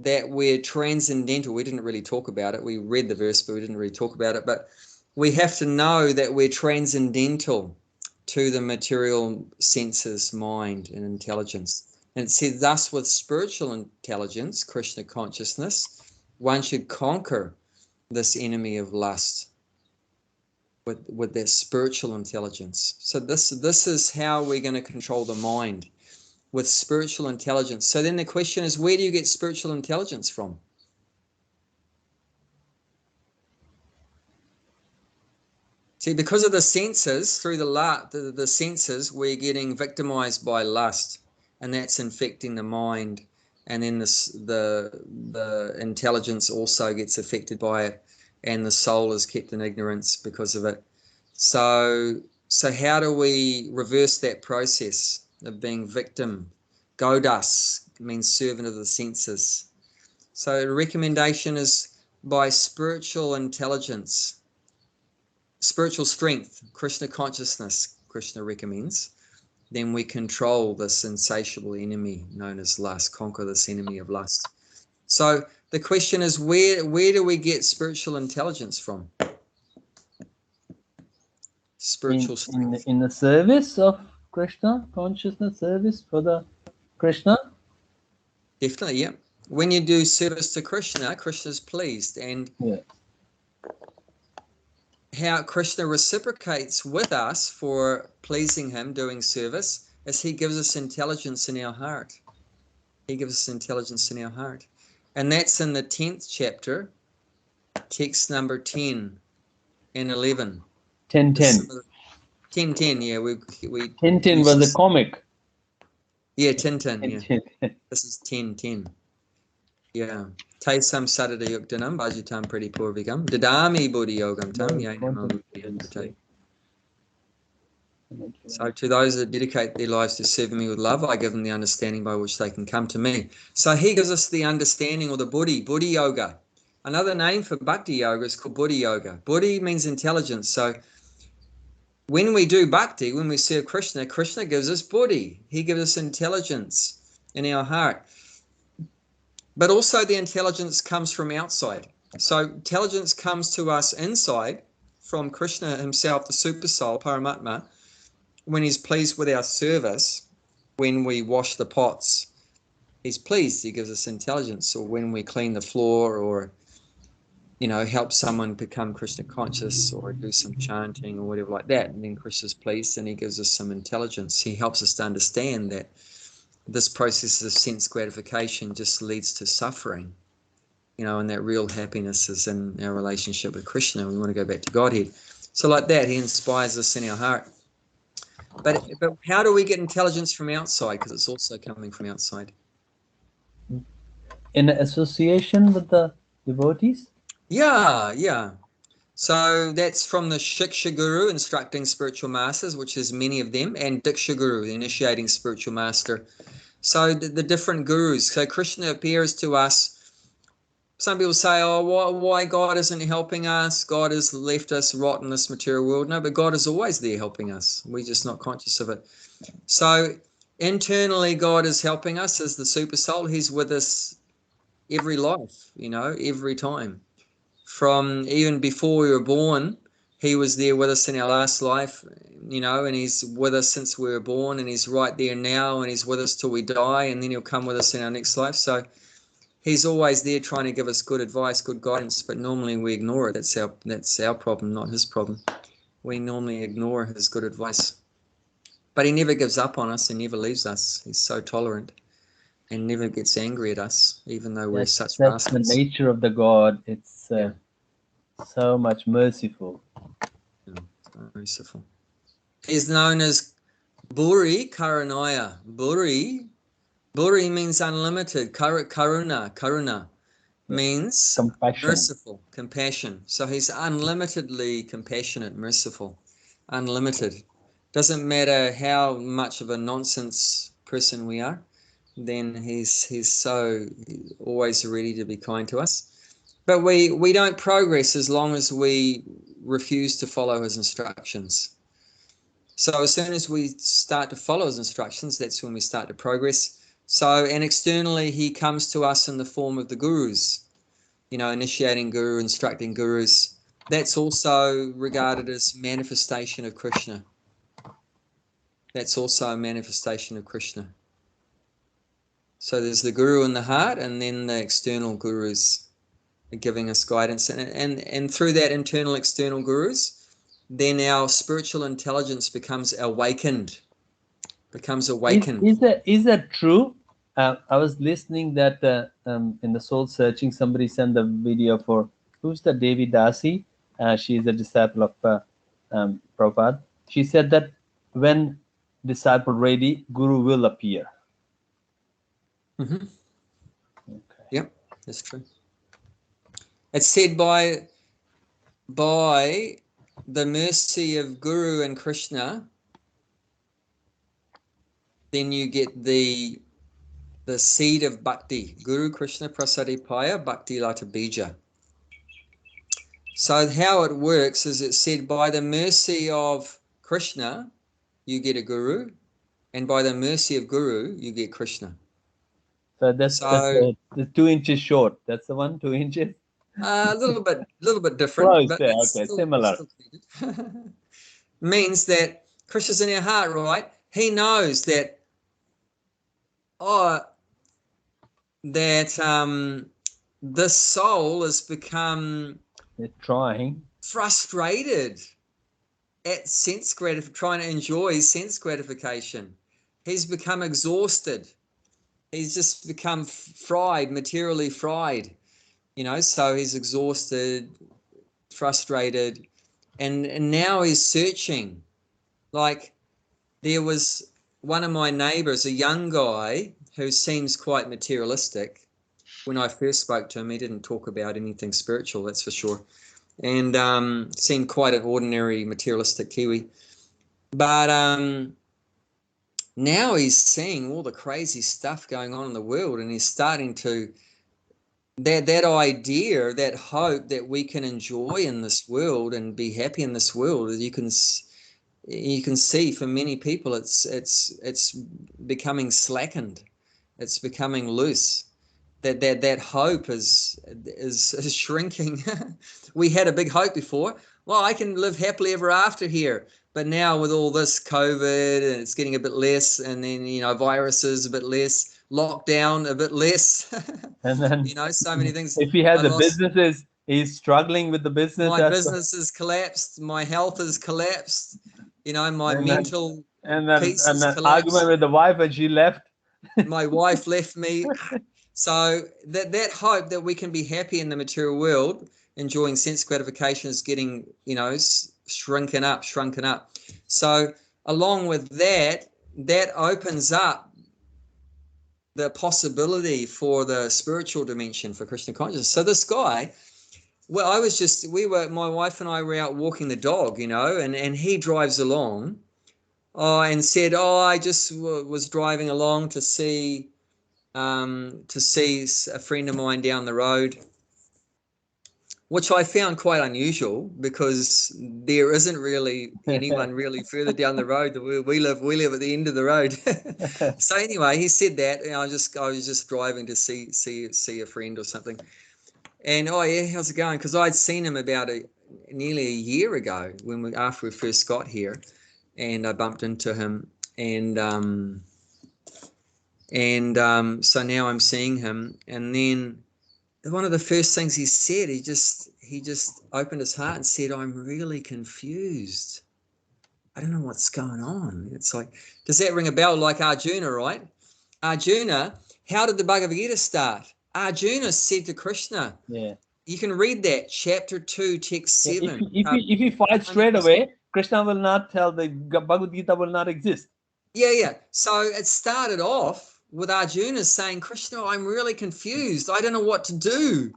that we're transcendental. We didn't really talk about it. We read the verse, but we didn't really talk about it. But we have to know that we're transcendental to the material senses, mind, and intelligence. And it said, thus with spiritual intelligence, Krishna consciousness, one should conquer this enemy of lust with their spiritual intelligence. So this is how we're going to control the mind, with spiritual intelligence. So then the question is, where do you get spiritual intelligence from? See, because of the senses, through the senses, we're getting victimized by lust, and that's infecting the mind. And then the intelligence also gets affected by it, and the soul is kept in ignorance because of it. So how do we reverse that process of being victim? Godas means servant of the senses. So the recommendation is by spiritual intelligence. spiritual strength, Krishna consciousness, Krishna recommends, then we control this insatiable enemy known as lust, conquer this enemy of lust. So the question is, where do we get spiritual intelligence from? Spiritual strength. In the service of Krishna, consciousness service for the Krishna? Definitely, yeah. When you do service to Krishna, Krishna's pleased, and how Krishna reciprocates with us for pleasing him, doing service, is he gives us intelligence in our heart. He gives us intelligence in our heart. And that's in the 10th chapter, text number 10 and 11. 10:10. 10:10, yeah. We 10:10 was a comic. Yeah, 10:10, yeah. 10:10. This is 10:10. Yeah. Te sam sadada yuktanam bhajitam pradipurvikam dadami buddhi yogam tam yainam. So to those that dedicate their lives to serving me with love, I give them the understanding by which they can come to me. So he gives us the understanding, or the buddhi yoga. Another name for bhakti yoga is called buddhi yoga. Buddhi means intelligence. So when we do bhakti, when we serve Krishna, Krishna gives us buddhi. He gives us intelligence in our heart. But also the intelligence comes from outside. So intelligence comes to us inside from Krishna himself, the super soul, Paramatma, when he's pleased with our service, when we wash the pots, he's pleased, he gives us intelligence. Or when we clean the floor, or help someone become Krishna conscious, or do some chanting or whatever like that, and then Krishna's pleased and he gives us some intelligence. He helps us to understand that this process of sense gratification just leads to suffering, and that real happiness is in our relationship with Krishna. We want to go back to Godhead. So like that, he inspires us in our heart. But how do we get intelligence from outside? Because it's also coming from outside. In association with the devotees? Yeah. So that's from the Shiksha Guru, instructing spiritual masters, which is many of them, and Diksha Guru, the initiating spiritual master. So the different gurus. So Krishna appears to us. Some people say, oh, why God isn't helping us? God has left us rot in this material world. No, but God is always there helping us. We're just not conscious of it. So internally, God is helping us as the super soul. He's with us every life, every time. From even before we were born, he was there with us in our last life, and he's with us since we were born, and he's right there now, and he's with us till we die, and then he'll come with us in our next life. So he's always there trying to give us good advice, good guidance, but normally we ignore it. That's our problem, not his problem. We normally ignore his good advice. But he never gives up on us. He never leaves us. He's so tolerant and never gets angry at us, even though we're such rascals. That's the nature of the God. It's so much merciful. Yeah, so merciful. He's known as Buri Karunaya. Buri means unlimited. Karuna means compassion. Merciful, compassion. So he's unlimitedly compassionate, merciful, unlimited. Doesn't matter how much of a nonsense person we are, then he's always ready to be kind to us. But we don't progress as long as we refuse to follow his instructions. So as soon as we start to follow his instructions, that's when we start to progress. So, and externally, he comes to us in the form of the gurus, initiating guru, instructing gurus. That's also regarded as manifestation of Krishna. That's also a manifestation of Krishna. So there's the guru in the heart, and then the external gurus are giving us guidance. And through that internal, external gurus, then our spiritual intelligence becomes awakened. Is that true? I was listening that in the Soul Searching, somebody sent the video for, who's the Devi Dasi? She is a disciple of Prabhupada. She said that when disciple ready, Guru will appear. Mm-hmm. Okay. Yep, that's true. It's said by the mercy of Guru and Krishna, then you get the seed of bhakti. Guru Krishna Prasadipaya Bhakti Lata Bija. So how it works is it said, by the mercy of Krishna, you get a guru, and by the mercy of guru, you get Krishna. So that's the 2 inches short. That's the one, 2 inches. A little bit different, Close but there. it's Okay, still, similar. Means that Krishna's in our heart, right? He knows that, this soul has become frustrated at trying to enjoy sense gratification. He's become exhausted. He's just become materially fried, so he's exhausted, frustrated, and now he's searching. Like, there was one of my neighbors, a young guy who seems quite materialistic. When I first spoke to him, he didn't talk about anything spiritual, that's for sure, and seemed quite an ordinary materialistic Kiwi. But now he's seeing all the crazy stuff going on in the world, and he's starting to, that idea, that hope that we can enjoy in this world and be happy in this world, you can see for many people it's becoming slackened, it's becoming loose. That hope is shrinking. We had a big hope before. Well, I can live happily ever after here. But now with all this COVID, and it's getting a bit less, and then, viruses a bit less, lockdown a bit less, and then so many things. If he has businesses, he's struggling with the business. My business has collapsed. My health has collapsed. My mental peace has collapsed. Argument with the wife, and she left. My wife left me. So that hope that we can be happy in the material world, enjoying sense gratification, is getting, shrunken up. So along with that opens up the possibility for the spiritual dimension, for Krishna consciousness. So this guy, well, my wife and I were out walking the dog, and he drives along, and said, I just was driving along to see a friend of mine down the road, which I found quite unusual, because there isn't really anyone really further down the road than we live. We live at the end of the road. So anyway, he said that, and I was just driving to see a friend or something. And how's it going? Because I'd seen him about nearly a year ago after we first got here, and I bumped into him, and so now I'm seeing him, and then one of the first things he said, he just opened his heart and said, I'm really confused. I don't know what's going on. It's like, does that ring a bell? Like Arjuna, right? Arjuna, how did the Bhagavad Gita start? Arjuna said to Krishna, you can read that, chapter 2, text 7. If he fights straight away, Krishna will not tell, the Bhagavad Gita will not exist. Yeah. So it started off with Arjuna saying, Krishna, I'm really confused. I don't know what to do.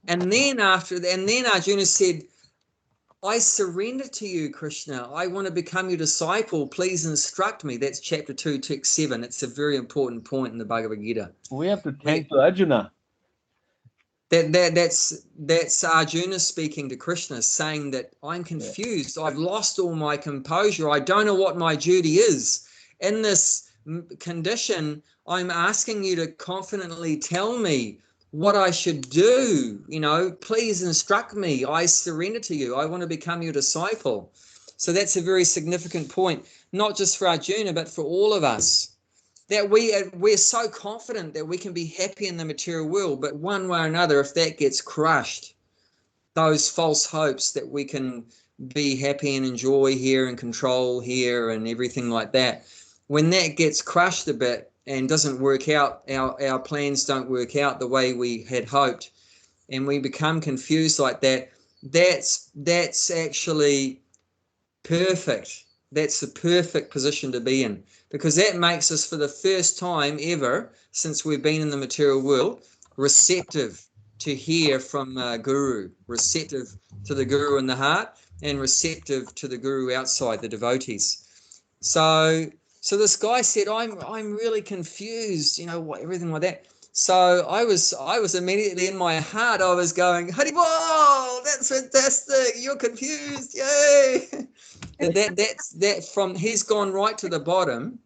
And then Arjuna said, I surrender to you, Krishna. I want to become your disciple. Please instruct me. That's chapter 2, text 7. It's a very important point in the Bhagavad Gita. We have to thank Arjuna. That's Arjuna speaking to Krishna, saying that I'm confused. I've lost all my composure. I don't know what my duty is. In this condition, I'm asking you to confidently tell me what I should do. Please instruct me. I surrender to you. I want to become your disciple. So that's a very significant point, not just for Arjuna, but for all of us, that we're so confident that we can be happy in the material world, but one way or another, if that gets crushed, those false hopes that we can be happy and enjoy here and control here and everything like that, when that gets crushed a bit and doesn't work out, our plans don't work out the way we had hoped, and we become confused like that, that's actually perfect. That's the perfect position to be in, because that makes us, for the first time ever since we've been in the material world, receptive to hear from Guru, receptive to the Guru in the heart, and receptive to the Guru outside, the devotees. So this guy said, I'm really confused, everything like that. So I was immediately in my heart, I was going, Hari Bol, that's fantastic. You're confused. Yay. That from, he's gone right to the bottom.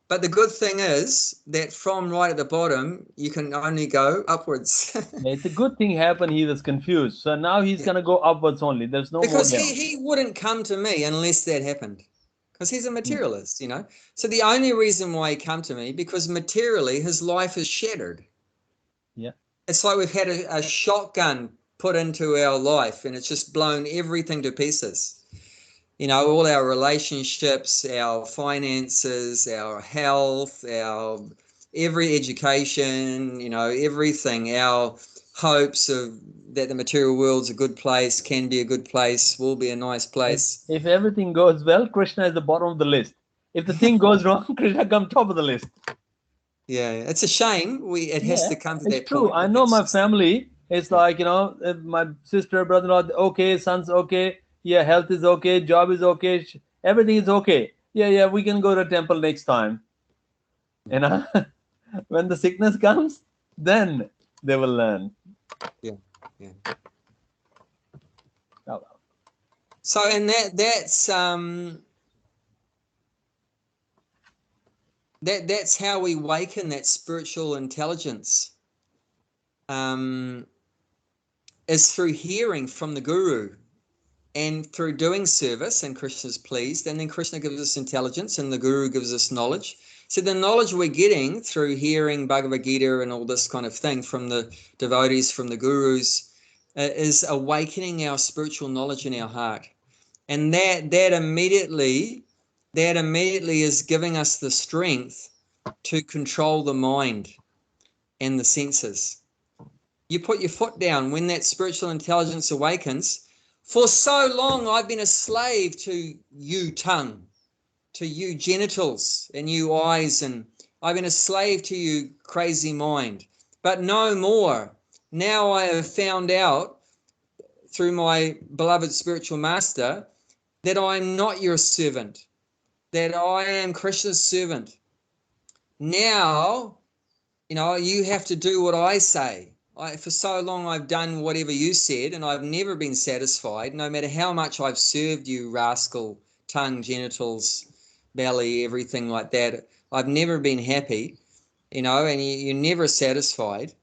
But the good thing is that from right at the bottom, you can only go upwards. It's a good thing happened. He was confused. So now he's going to go upwards only. There's no Because more down. he wouldn't come to me unless that happened. Because he's a Hmm. materialist, you know. So the only reason why he come to me, because materially his life is shattered. Yeah. It's like we've had a shotgun put into our life and it's just blown everything to pieces. You know, all our relationships, our finances, our health, our every education, you know, everything, our hopes of that the material world's a good place, can be a good place, will be a nice place. If everything goes well, Krishna is the bottom of the list. If the thing goes wrong, Krishna comes top of the list. Yeah, it's a shame. It has to come to It's that true. point. I know my family. It's like, you know, my sister, brother-in-law, okay, son's okay. Yeah, health is okay, job is okay, everything is okay. Yeah, we can go to temple next time. And when the sickness comes, then they will learn. Yeah. Oh, So, and that's how we awaken that spiritual intelligence. Is through hearing from the Guru and through doing service, and Krishna's pleased, and then Krishna gives us intelligence and the Guru gives us knowledge. So the knowledge we're getting through hearing Bhagavad Gita and all this kind of thing from the devotees, from the Gurus, is awakening our spiritual knowledge in our heart. And that immediately is giving us the strength to control the mind and the senses. You put your foot down when that spiritual intelligence awakens. For so long, I've been a slave to you, tongue, to you, genitals, and you, eyes, and I've been a slave to you, crazy mind. But no more. Now I have found out through my beloved spiritual master that I am not your servant, that I am Krishna's servant. Now, you know, you have to do what I say. For so long, I've done whatever you said, and I've never been satisfied, no matter how much I've served you, rascal, tongue, genitals, belly, everything like that. I've never been happy, you know, and you're never satisfied.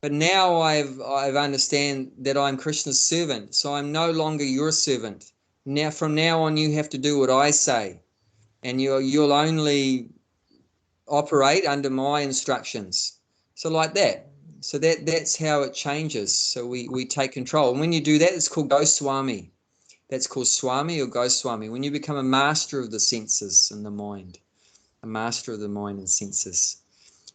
But now I've understand that I'm Krishna's servant, so I'm no longer your servant. Now, from now on, you have to do what I say, and you'll only operate under my instructions. So like that. So that's how it changes. So we take control. And when you do that, it's called Goswami. That's called Swami or Goswami. When you become a master of the senses and the mind, a master of the mind and senses.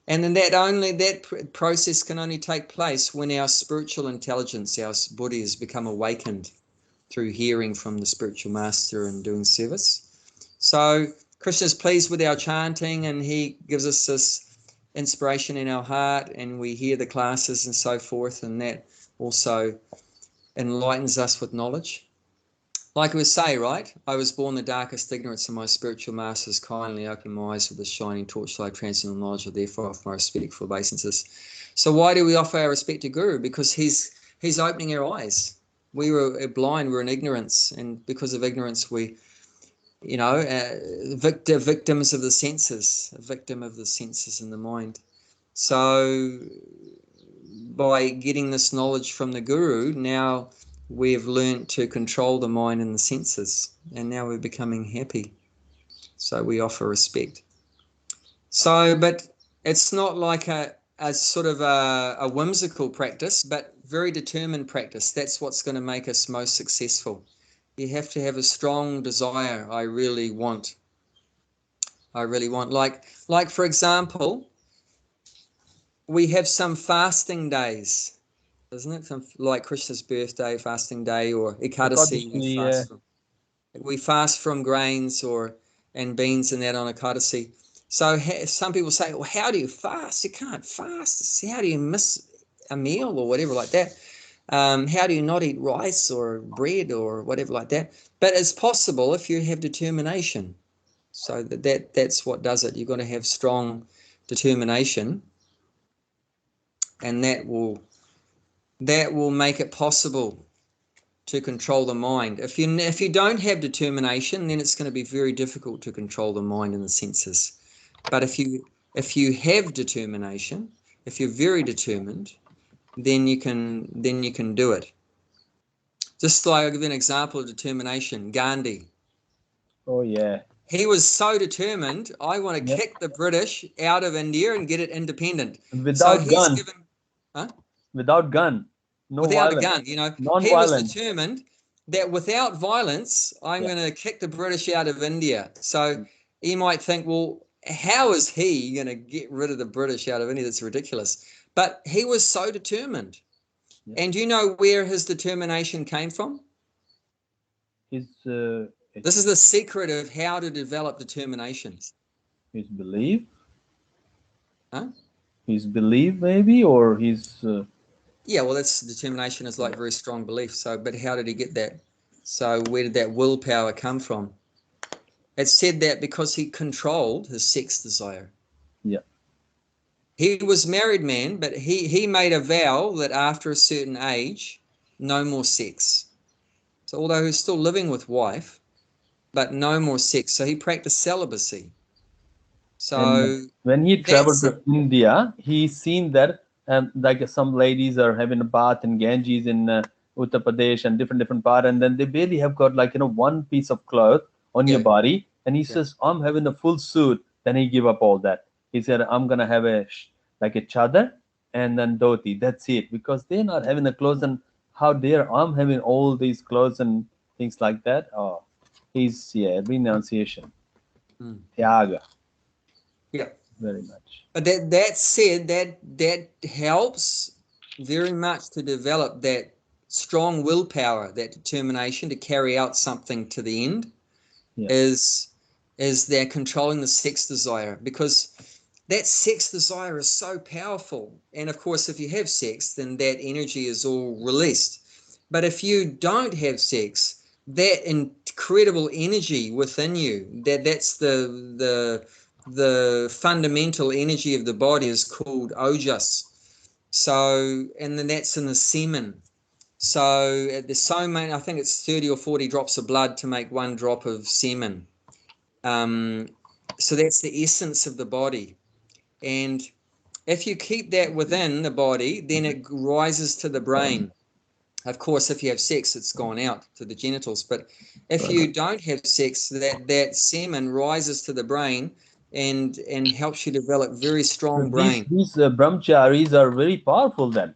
And then that process can only take place when our spiritual intelligence, our buddhi, has become awakened through hearing from the spiritual master and doing service. So Krishna is pleased with our chanting, and he gives us this inspiration in our heart, and we hear the classes and so forth, and that also enlightens us with knowledge. Like we say, right? I was born the darkest ignorance, and my spiritual masters kindly opened my eyes with the shining torchlight transcendental knowledge, of therefore offer my respect for obeisances. So why do we offer our respect to Guru? Because he's opening our eyes. We were blind, we were in ignorance, and because of ignorance we, you know, victims of the senses, a victim of the senses and the mind. So by getting this knowledge from the Guru, now we've learned to control the mind and the senses, and now we're becoming happy. So we offer respect. So, but it's not like a sort of a whimsical practice, but very determined practice. That's what's going to make us most successful. You have to have a strong desire. I really want. Like for example, we have some fasting days, isn't it? Like Krishna's birthday, fasting day, or Ekadasi, we fast from grains and beans and that on Ekadasi. So some people say, well, how do you fast? You can't fast. How do you miss a meal or whatever like that? How do you not eat rice or bread or whatever like that? But it's possible if you have determination. So that's what does it. You've got to have strong determination. and that will make it possible to control the mind. If you don't have determination, then it's going to be very difficult to control the mind and the senses. But if you have determination, if you're very determined, then you can do it. Just like I'll give you an example of determination. Gandhi. Oh yeah. He was so determined. I want to Yep. kick the British out of India and get it independent. Without So he's gun. given, Without gun. No without violence. a gun. You know, he was Non-violent. determined that without violence, I'm going to kick the British out of India. So you might think, well, how is he going to get rid of the British out of India? That's ridiculous. But he was so determined. Yeah. And you know where his determination came from? His This is the secret of how to develop determination. his belief. Huh? His belief, maybe, or his. Yeah, well, that's determination is like very strong belief. So, but how did he get that? So, where did that willpower come from? It said that because he controlled his sex desire. Yeah. He was married man, but he made a vow that after a certain age, no more sex. So, although he's still living with wife, but no more sex. So he practiced celibacy. So and when he traveled to India, he seen that like some ladies are having a bath in Ganges in Uttar Pradesh and different part, and then they barely have got like one piece of cloth on your body, and he says, I'm having a full suit. Then he give up all that. He said, I'm gonna have a chadar and then dhoti. That's it, because they're not having the clothes, and how dare I'm having all these clothes and things like that. Oh, he's renunciation, tyaga. Yeah, very much. But that said, that helps very much to develop that strong willpower, that determination to carry out something to the end. Is they're controlling the sex desire, because that sex desire is so powerful. And of course, if you have sex, then that energy is all released. But if you don't have sex, that incredible energy within you, that's the fundamental energy of the body, is called ojas. So, and then that's in the semen. So there's so many, I think it's 30 or 40 drops of blood to make one drop of semen. So that's the essence of the body. And if you keep that within the body, then it rises to the brain. Of course, if you have sex, it's gone out to the genitals. But if you don't have sex, that semen rises to the brain and helps you develop very strong brain. These brahmacharis are very powerful then.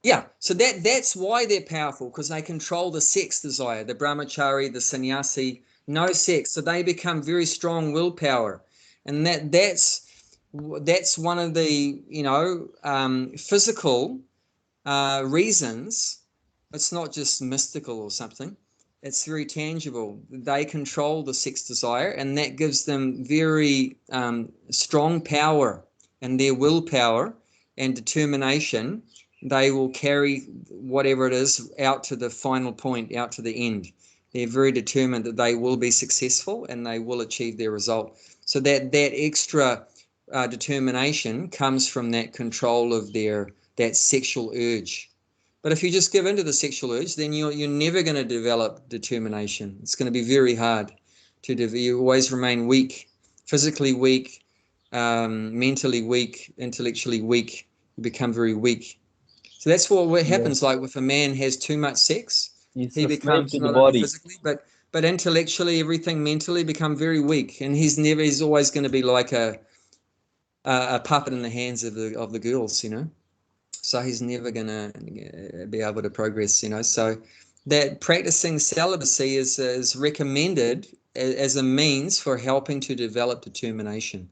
Yeah, so that's why they're powerful, because they control the sex desire. The brahmachari, the sannyasi, no sex, so they become very strong willpower, and that's one of the physical reasons. It's not just mystical or something. It's very tangible. They control the sex desire, and that gives them very strong power, and their willpower and determination. They will carry whatever it is out to the final point, out to the end. They're very determined that they will be successful and they will achieve their result. So that extra determination comes from that control of that sexual urge. But if you just give into the sexual urge, then you're never going to develop determination. It's going to be very hard to develop. You always remain weak, physically weak, mentally weak, intellectually weak. You become very weak. So that's what happens. Like if a man has too much sex, he becomes not only physically but intellectually, everything mentally become very weak, and he's always going to be like a puppet in the hands of the girls, So he's never going to be able to progress, So that practicing celibacy is recommended as a means for helping to develop determination.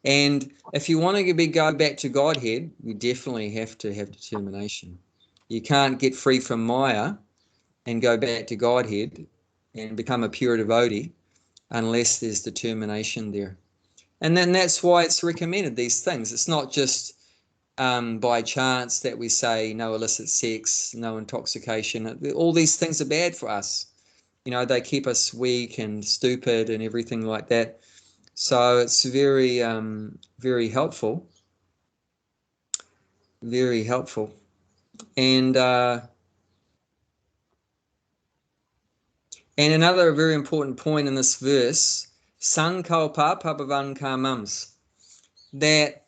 And if you want to go back to Godhead, you definitely have to have determination. You can't get free from Maya and go back to Godhead and become a pure devotee unless there's determination there. And then that's why it's recommended, these things. It's not just by chance that we say no illicit sex, no intoxication. All these things are bad for us. They keep us weak and stupid and everything like that. So it's very, very helpful. Very helpful. And another very important point in this verse, sankalpa papavan kamams, that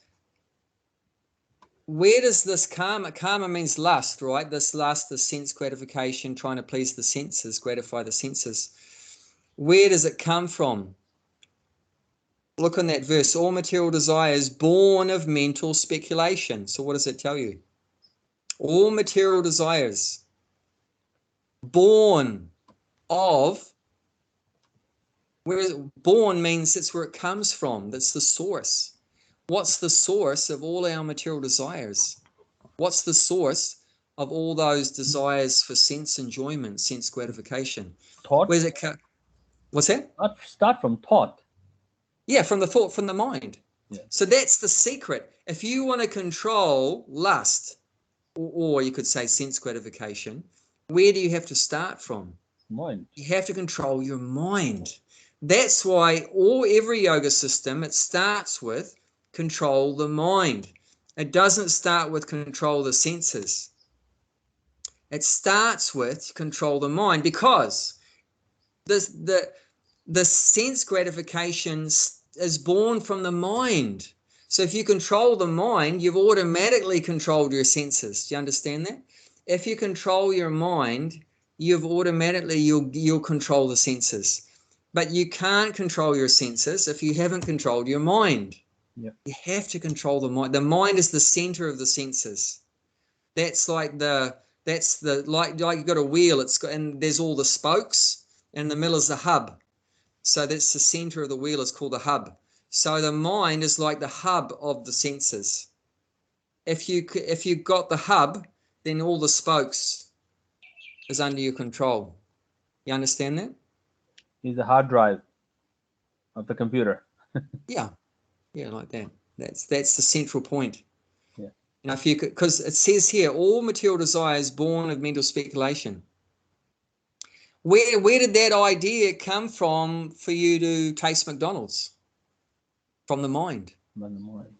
where does this karma means lust, right? This lust, the sense gratification, trying to please the senses, gratify the senses. Where does it come from? Look on that verse, all material desires born of mental speculation. So what does it tell you? All material desires born of, whereas born means it's where it comes from. That's the source. What's the source of all our material desires? What's the source of all those desires for sense enjoyment, sense gratification? Thought. Where's it what's that? Start from thought. Yeah, from the thought, from the mind. Yeah. So that's the secret. If you want to control lust, or you could say sense gratification, where do you have to start from? Mind. You have to control your mind. That's why every yoga system, it starts with control the mind. It doesn't start with control the senses. It starts with control the mind, because the sense gratification is born from the mind. So if you control the mind, you've automatically controlled your senses. Do you understand that? If you control your mind, you've automatically, you'll control the senses. But you can't control your senses if you haven't controlled your mind. Yeah. You have to control the mind. The mind is the center of the senses. That's like like you've got a wheel, and there's all the spokes, and in the middle is the hub. So that's the center of the wheel, is called the hub. So the mind is like the hub of the senses. If you got the hub, then all the spokes is under your control. You understand that? Is the hard drive of the computer. Yeah, like that. That's the central point. Yeah. You know, if you could, because it says here, all material desires born of mental speculation. Where did that idea come from for you to taste McDonald's? From the mind. From the mind.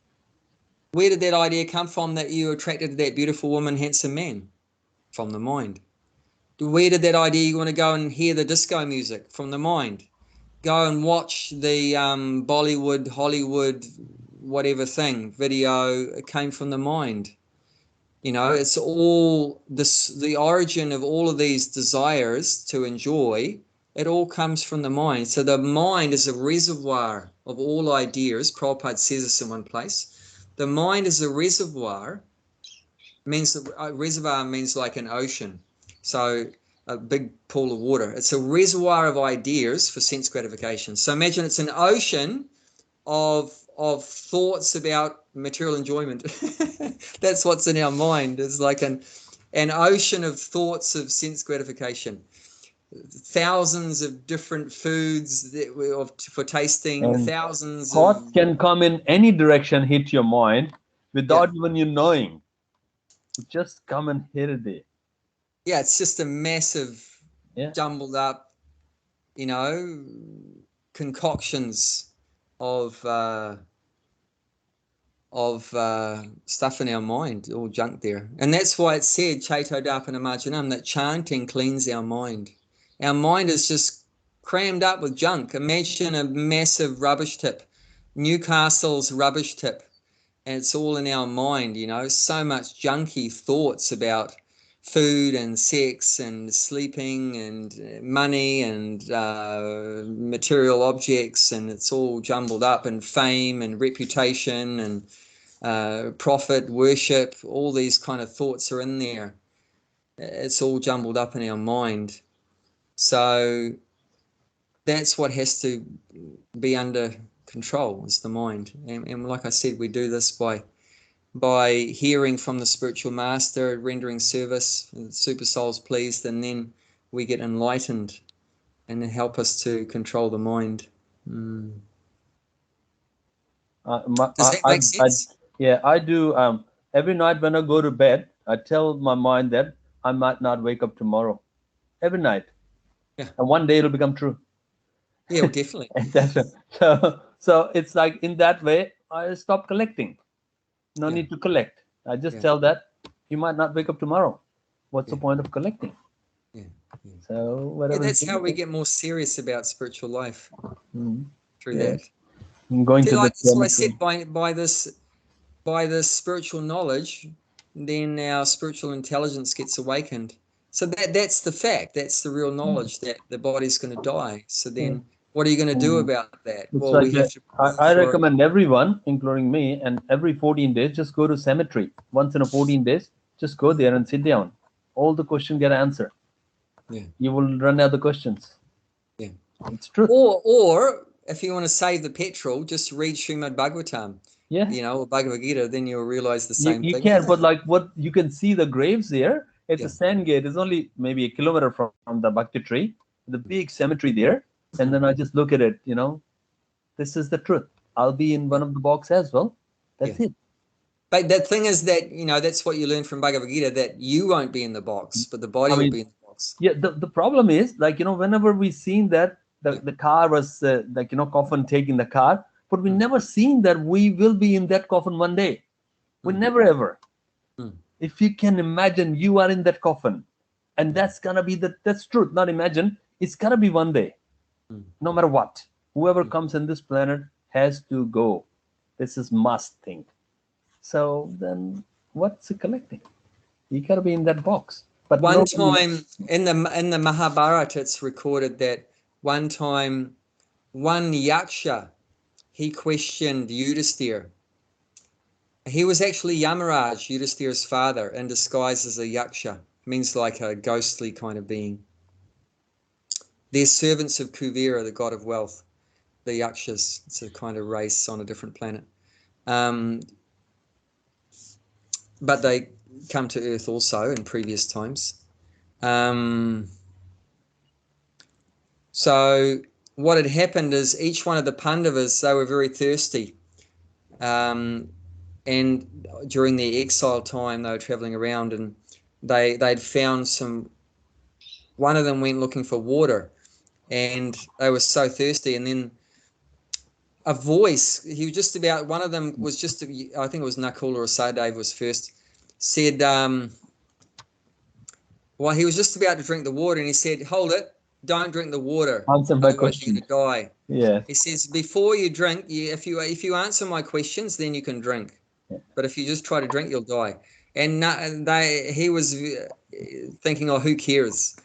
Where did that idea come from that you were attracted to that beautiful woman, handsome man? From the mind. Where did that idea you want to go and hear the disco music? From the mind. Go and watch the Bollywood, Hollywood, whatever thing, video. It came from the mind. You know, it's all this, the origin of all of these desires to enjoy, it all comes from the mind. So the mind is a reservoir of all ideas. Prabhupada says this in one place. The mind is a reservoir. Reservoir means like an ocean. So a big pool of water. It's a reservoir of ideas for sense gratification. So imagine it's an ocean of thoughts about material enjoyment. That's what's in our mind. It's like an ocean of thoughts of sense gratification. Thousands of different foods for tasting, and thousands thoughts of... can come in any direction, hit your mind without even you knowing. Just come and hit it there. Yeah, it's just a massive, jumbled up, you know, concoctions of stuff in our mind, all junk there. And that's why it said, Chaito Dharpana Marjanam, that chanting cleans our mind. Our mind is just crammed up with junk. Imagine a massive rubbish tip, Newcastle's rubbish tip, and it's all in our mind, you know, so much junky thoughts about food and sex and sleeping and money and material objects, and it's all jumbled up, and fame and reputation and profit, worship, all these kind of thoughts are in there. It's all jumbled up in our mind. So that's what has to be under control, is the mind. And like I said, we do this by hearing from the spiritual master, rendering service, the super soul's pleased, and then we get enlightened and help us to control the mind. Does that make sense? I do. Every night when I go to bed, I tell my mind that I might not wake up tomorrow. Every night. Yeah. And one day it'll become true. Yeah, well, definitely. So it's like, in that way, I stop collecting. No need to collect. I just tell that you might not wake up tomorrow. What's the point of collecting? Yeah. So whatever. That's how we get more serious about spiritual life, through that. Going See, to like, the so I said, by this spiritual knowledge, then our spiritual intelligence gets awakened. So that's the fact. That's the real knowledge that the body's going to die. So then, what are you going to do about that? It's Well, like we have to. I recommend everyone, including me, and every 14 days, just go to cemetery. Once in a 14 days, just go there and sit down. All the questions get answered. Yeah. You will run out of questions. Yeah. It's true. Or if you want to save the petrol, just read Srimad Bhagavatam. Yeah. Or Bhagavad Gita, then you'll realize the same You thing. can, but like what you can see the graves there. It's Yeah. a sand gate. It's only maybe a kilometer from the bhakti tree, the big cemetery there. And then I just look at it. This is the truth. I'll be in one of the box as well. That's it. But the thing is that, that's what you learn from Bhagavad Gita, that you won't be in the box, but the body will be in the box. Yeah, the problem is, like, whenever we seen that the car was, coffin taking the car, but we never seen that we will be in that coffin one day. We never ever. If you can imagine you are in that coffin, and that's gonna be that's truth, not imagine. It's gonna be one day, no matter what. Whoever comes in this planet has to go. This is must thing. So then, what's it collecting? You gotta be in that box. But one time in the Mahabharata, it's recorded that one time one yaksha, he questioned Yudhisthira. He was actually Yamaraj, Yudhisthira's father, in disguise as a yaksha. It means like a ghostly kind of being. They're servants of Kuvera, the god of wealth. The yakshas, it's a kind of race on a different planet. But they come to Earth also in previous times. So what had happened is each one of the Pandavas, they were very thirsty. And during their exile time, they were traveling around, and they'd found one of them went looking for water, and they were so thirsty. And then a voice, one of them was just, I think it was Nakula or Sadev was first, said, well, he was just about to drink the water, and he said, hold it, don't drink the water. Answer my question. You're going to die. Yeah. He says, before you drink, if you answer my questions, then you can drink. Yeah. But if you just try to drink, you'll die. And he was thinking, oh, who cares?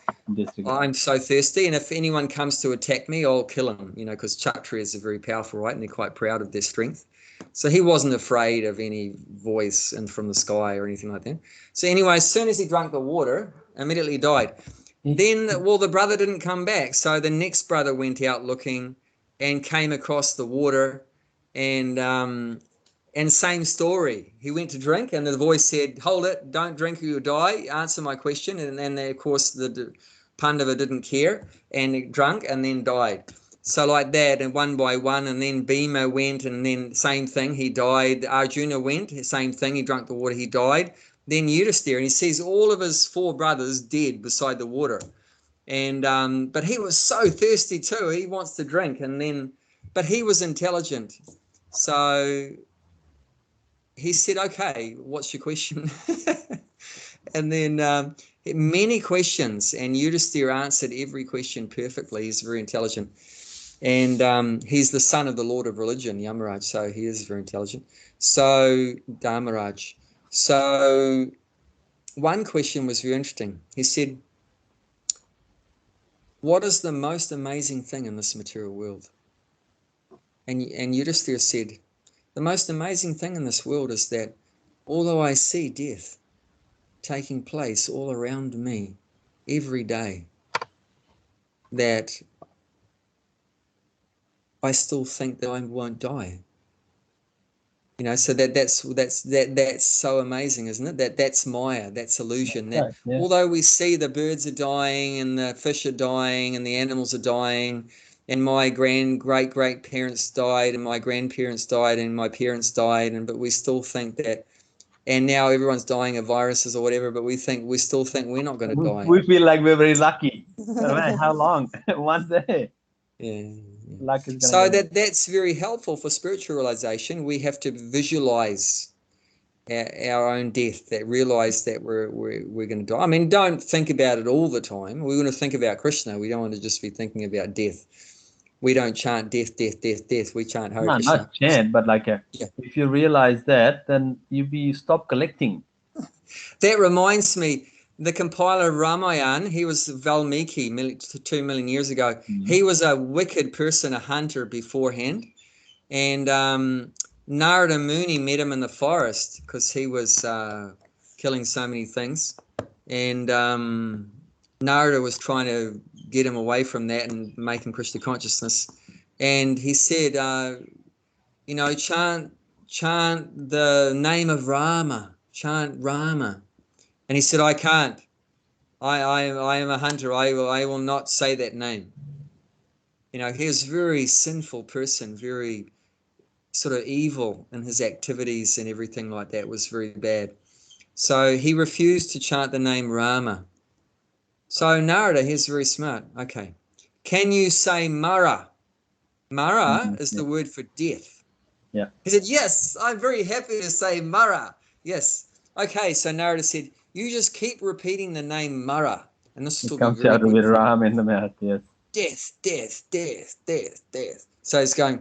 I'm so thirsty, and if anyone comes to attack me, I'll kill him, because Kshatriyas are very powerful, right? And they're quite proud of their strength. So he wasn't afraid of any voice from the sky or anything like that. So anyway, as soon as he drank the water, immediately died. Then, the brother didn't come back. So the next brother went out looking and came across the water, and same story. He went to drink, and the voice said, hold it, don't drink or you'll die. Answer my question. And then, of course, the Pandava didn't care, and he drank and then died. So like that, and one by one, and then Bhima went, and then same thing, he died. Arjuna went, same thing, he drank the water, he died. Then Yudhisthira, and he sees all of his 4 brothers dead beside the water. And but he was so thirsty too, he wants to drink, but he was intelligent. So he said, okay, what's your question? And then many questions, and Yudhisthira answered every question perfectly. He's very intelligent. And he's the son of the Lord of Religion, Yamaraj, so he is very intelligent. So, Dharmaraj. So, one question was very interesting. He said, what is the most amazing thing in this material world? And Yudhisthira said, the most amazing thing in this world is that although I see death taking place all around me every day, that I still think that I won't die. So that's so amazing, isn't it? That's Maya, that's illusion. That although we see the birds are dying and the fish are dying and the animals are dying, and my great parents died and my grandparents died and my parents died, but we still think that, and now everyone's dying of viruses or whatever, but we still think we're not going to die. We feel like we're very lucky. How long? One day. Yeah. Luck is so that's very helpful for spiritual realization. We have to visualize our own death, that realize that we're going to die. I mean, don't think about it all the time. We want to think about Krishna. We don't want to just be thinking about death. We don't chant death, death, death, death. We chant Hare No, Krishna. not chant, but like if you realize that, then you stop collecting. That reminds me, the compiler of Ramayana, he was Valmiki 2 million years ago. He was a wicked person, a hunter beforehand. And Narada Muni met him in the forest because he was killing so many things. And Narada was trying to get him away from that and make him Krishna consciousness. And he said, chant the name of Rama, chant Rama. And he said, I can't. I am a hunter. I will not say that name. He was a very sinful person, very sort of evil in his activities, and everything like that was very bad. So he refused to chant the name Rama. So Narada, he's very smart. Okay. Can you say Mara? Mara is the word for death. Yeah. He said, yes, I'm very happy to say Mara. Yes. Okay, so Narada said, you just keep repeating the name Mara. And this will comes be very out with Ram in the mouth, yes. Death, death, death, death, death. So he's going,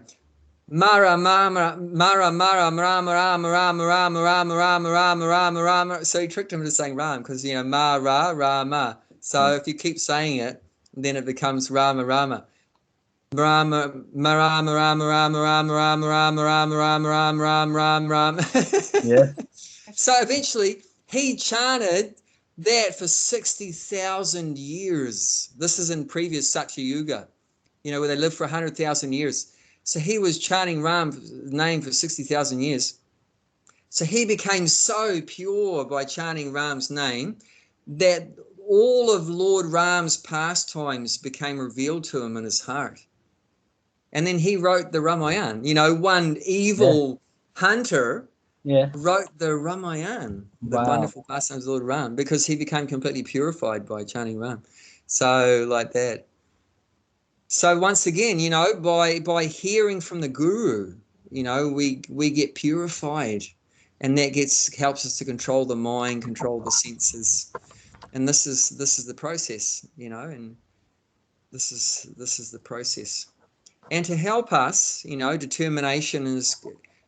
Mara, Mara, Mara, Mara, Rama, Rama, Rama, Rama, Rama, Rama, Rama, Rama, Rama. So he tricked him into saying Ram because, Mara, Rama. So if you keep saying it, then it becomes Rama, Rama. Rama, Rama, Rama, Rama, Rama, Rama, Rama, Rama, Rama, Rama, Rama, Rama, Rama. Yes. So eventually he chanted that for 60,000 years. This is in previous Satya Yuga, where they lived for 100,000 years. So he was chanting Ram's name for 60,000 years. So he became so pure by chanting Ram's name that all of Lord Ram's pastimes became revealed to him in his heart. And then he wrote the Ramayana. One evil hunter wrote the Ramayana, the wonderful pastimes of Lord Ram, because he became completely purified by chanting Ram. So like that. So once again, by hearing from the Guru, we get purified, and that helps us to control the mind, control the senses, and this is the process, and this is the process. And to help us, determination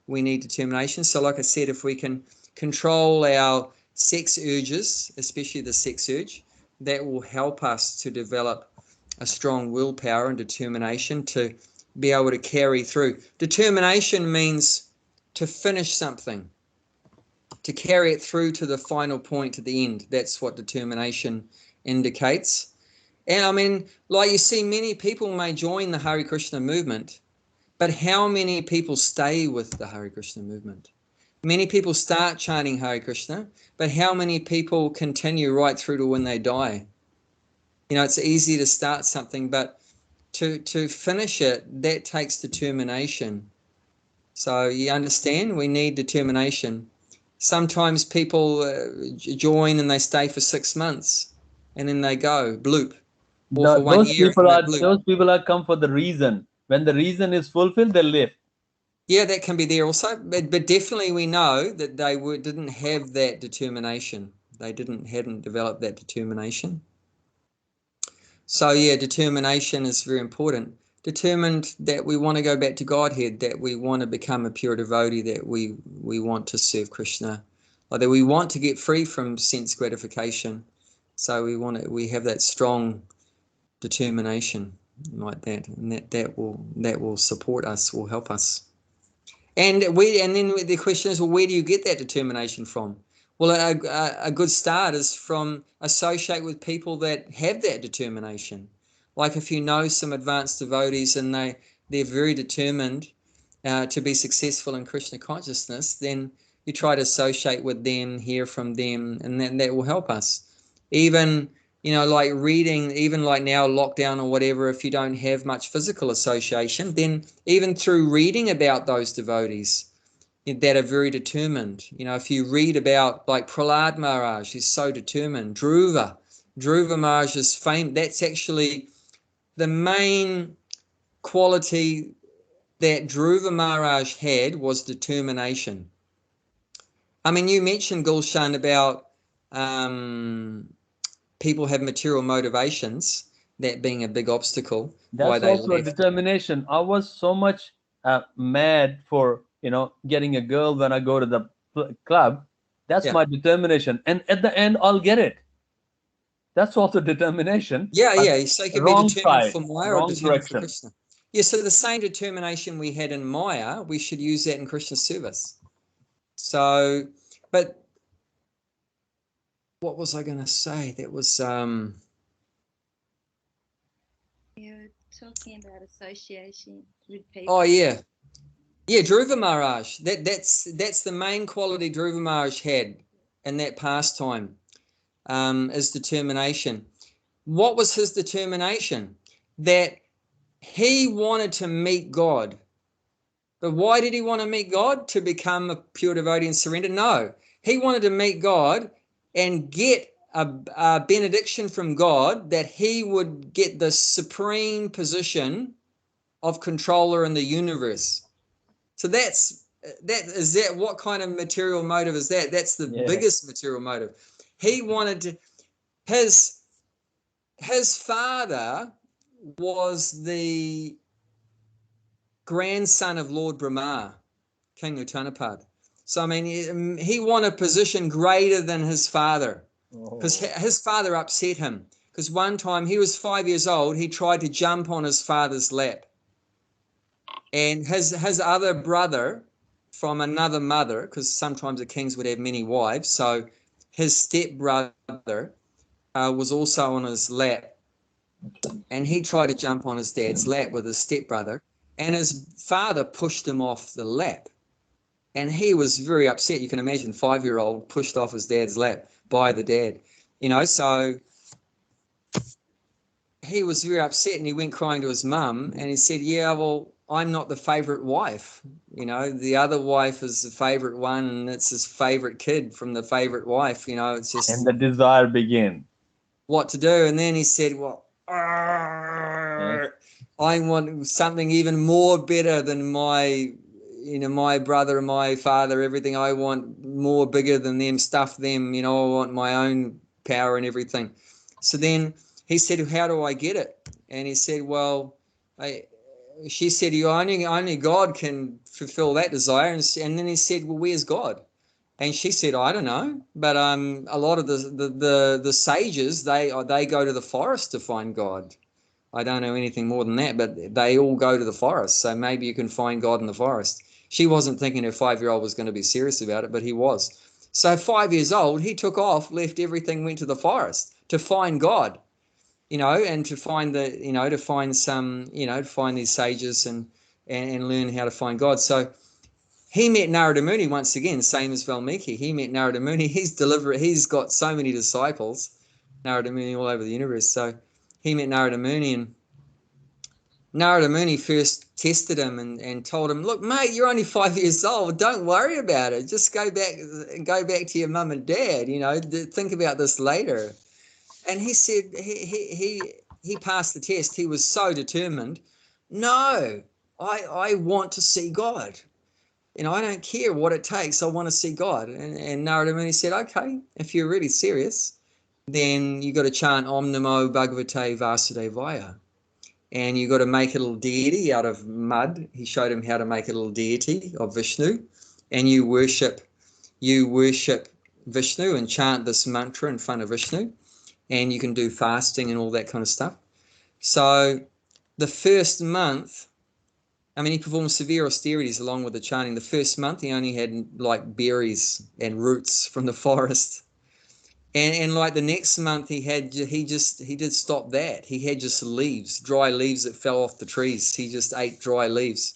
we need determination. So like I said, if we can control our sex urges, especially the sex urge, that will help us to develop a strong willpower and determination to be able to carry through. Determination means to finish something, to carry it through to the final point, to the end. That's what determination indicates. And I mean, like you see, many people may join the Hare Krishna movement, but how many people stay with the Hare Krishna movement? Many people start chanting Hare Krishna, but how many people continue right through to when they die? It's easy to start something, but to finish it, that takes determination. So you understand, we need determination. Sometimes people join and they stay for 6 months, and then they go bloop. Or for 1 year. Those people are come for the reason. When the reason is fulfilled, they live. Yeah, that can be there also, but definitely we know that they didn't have that determination. They hadn't developed that determination. So yeah, determination is very important. Determined that we want to go back to Godhead, that we want to become a pure devotee, that we want to serve Krishna, or that we want to get free from sense gratification. So we have that strong determination like that, and that will support us, will help us. And then the question is, well, where do you get that determination from? Well, a good start is from associate with people that have that determination. Like if you know some advanced devotees and they're very determined to be successful in Krishna consciousness, then you try to associate with them, hear from them, and that will help us. Even, like reading, even like now lockdown or whatever, if you don't have much physical association, then even through reading about those devotees that are very determined. If you read about like Prahlad Maharaj, he's so determined. Dhruva Maharaj is famous. That's actually the main quality that Dhruva Maharaj had, was determination. I mean, you mentioned, Gulshan, about people have material motivations, that being a big obstacle. Why That's they also a left. determination. I was so much mad for, getting a girl when I go to the club. That's Yeah. my determination. And at the end, I'll get it. That's also determination. Yeah, but yeah. So you can be wrong determined side, for Maya or wrong determined for direction. Krishna. Yeah, so the same determination we had in Maya, we should use that in Krishna's service. So, but what was I going to say? That was You're talking about association with people. oh yeah. Yeah, Dhruva Maharaj. That's the main quality Dhruva Maharaj had in that pastime, is determination. What was his determination? That he wanted to meet God. But why did he want to meet God? To become a pure devotee and surrender? No. He wanted to meet God and get a benediction from God that he would get the supreme position of controller in the universe. So that what kind of material motive is that? That's the biggest material motive. He wanted to, his father was the grandson of Lord Brahma, King Uttanapad. So I mean, he wanted a position greater than his father, because his father upset him. Because one time he was 5 years old, he tried to jump on his father's lap, and his other brother from another mother, because sometimes the kings would have many wives, so his stepbrother was also on his lap, and he tried to jump on his dad's lap with his stepbrother, and his father pushed him off the lap, and he was very upset. You can imagine, 5-year-old pushed off his dad's lap by the dad, so he was very upset, and he went crying to his mum, and he said, yeah, well, I'm not the favorite wife. The other wife is the favorite one, and it's his favorite kid from the favorite wife. It's just, and the desire began. What to do. And then he said, well, I want something even more better than my brother and my father, everything. I want more bigger than them, stuff them, I want my own power and everything. So then he said, how do I get it? And he said, well, she said, only God can fulfill that desire. And then he said, well, where's God? And she said, I don't know, but a lot of the sages, they go to the forest to find God. I don't know anything more than that, but they all go to the forest. So maybe you can find God in the forest. She wasn't thinking her 5-year-old was going to be serious about it, but he was. So 5 years old, he took off, left everything, went to the forest to find God, and to find to find some, to find these sages and learn how to find God. So he met Narada Muni once again, same as Valmiki. He met Narada Muni. He's got so many disciples, Narada Muni, all over the universe. So he met Narada Muni, and Narada Muni first tested him and told him, look, mate, you're only 5 years old. Don't worry about it. Just go back to your mum and dad. Think about this later. And he said he passed the test. He was so determined. No, I want to see God. I don't care what it takes. I want to see God. And Narada Muni said, okay, if you're really serious, then you got to chant Om Namo Bhagavate Vasudevaya. And you got to make a little deity out of mud. He showed him how to make a little deity of Vishnu. And you worship Vishnu and chant this mantra in front of Vishnu. And you can do fasting and all that kind of stuff. So the first month, he performed severe austerities along with the chanting. The first month, he only had like berries and roots from the forest. And like the next month, he did stop that. He had just leaves, dry leaves that fell off the trees. He just ate dry leaves.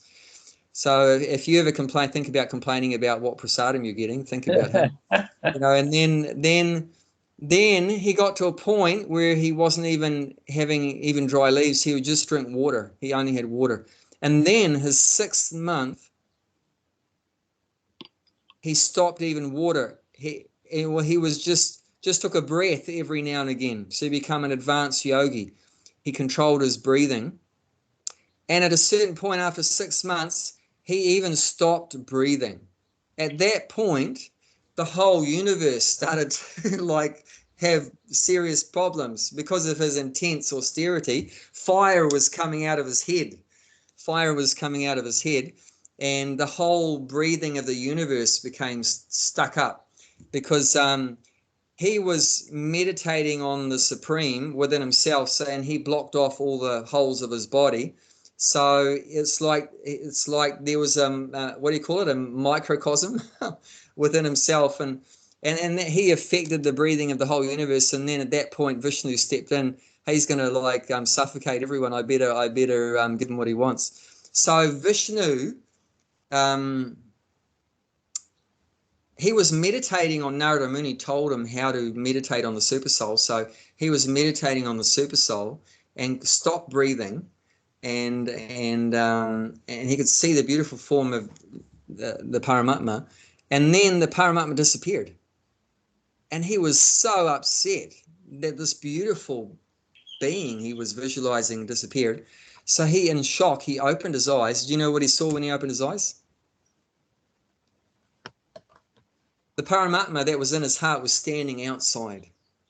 So if you ever think about complaining about what prasadam you're getting, think about him. And then he got to a point where he wasn't even having dry leaves. He would just drink water. He only had water. And then his 6th month, he stopped even water. He was just took a breath every now and again. So he became an advanced yogi. He controlled his breathing. And at a certain point after 6 months, he even stopped breathing. At that point, the whole universe started to like have serious problems because of his intense austerity. Fire was coming out of his head. Fire was coming out of his head, and the whole breathing of the universe became stuck up because he was meditating on the Supreme within himself, and he blocked off all the holes of his body. So it's like there was what do you call it, a microcosm within himself, and that he affected the breathing of the whole universe. And then at that point, Vishnu stepped in. Hey, he's going to like suffocate everyone. I better give him what he wants. So Vishnu, he was meditating on Narada Muni, told him how to meditate on the super soul. So he was meditating on the super soul and stopped breathing, and he could see the beautiful form of the Paramatma, and then the Paramatma disappeared. And he was so upset that this beautiful being he was visualizing disappeared. So he, in shock, he opened his eyes. Do you know what he saw when he opened his eyes? The Paramatma that was in his heart was standing outside.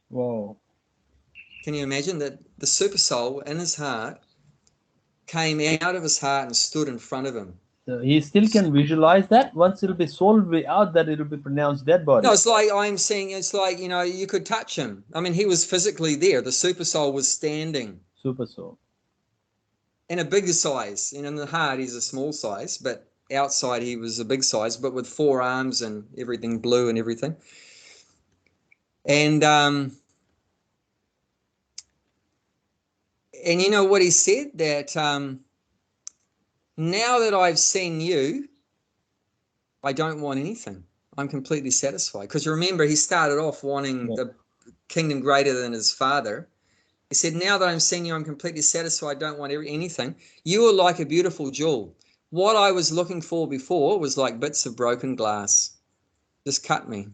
Whoa. Can you imagine that the super soul in his heart came out of his heart and stood in front of him? So he still can visualize that. Once it'll be soul way out, that it'll be pronounced dead body. No, it's like I'm saying, it's like, you know, you could touch him. I mean, he was physically there. The super soul was standing. Super soul. In a bigger size. And in the heart, he's a small size, but outside he was a big size, but with 4 arms and everything blue and everything. And you know what he said? That now that I've seen you, I don't want anything. I'm completely satisfied. Because remember, he started off wanting the kingdom greater than his father. He said, now that I'm seeing you, I'm completely satisfied. I don't want anything. You are like a beautiful jewel. What I was looking for before was like bits of broken glass. Just cut me.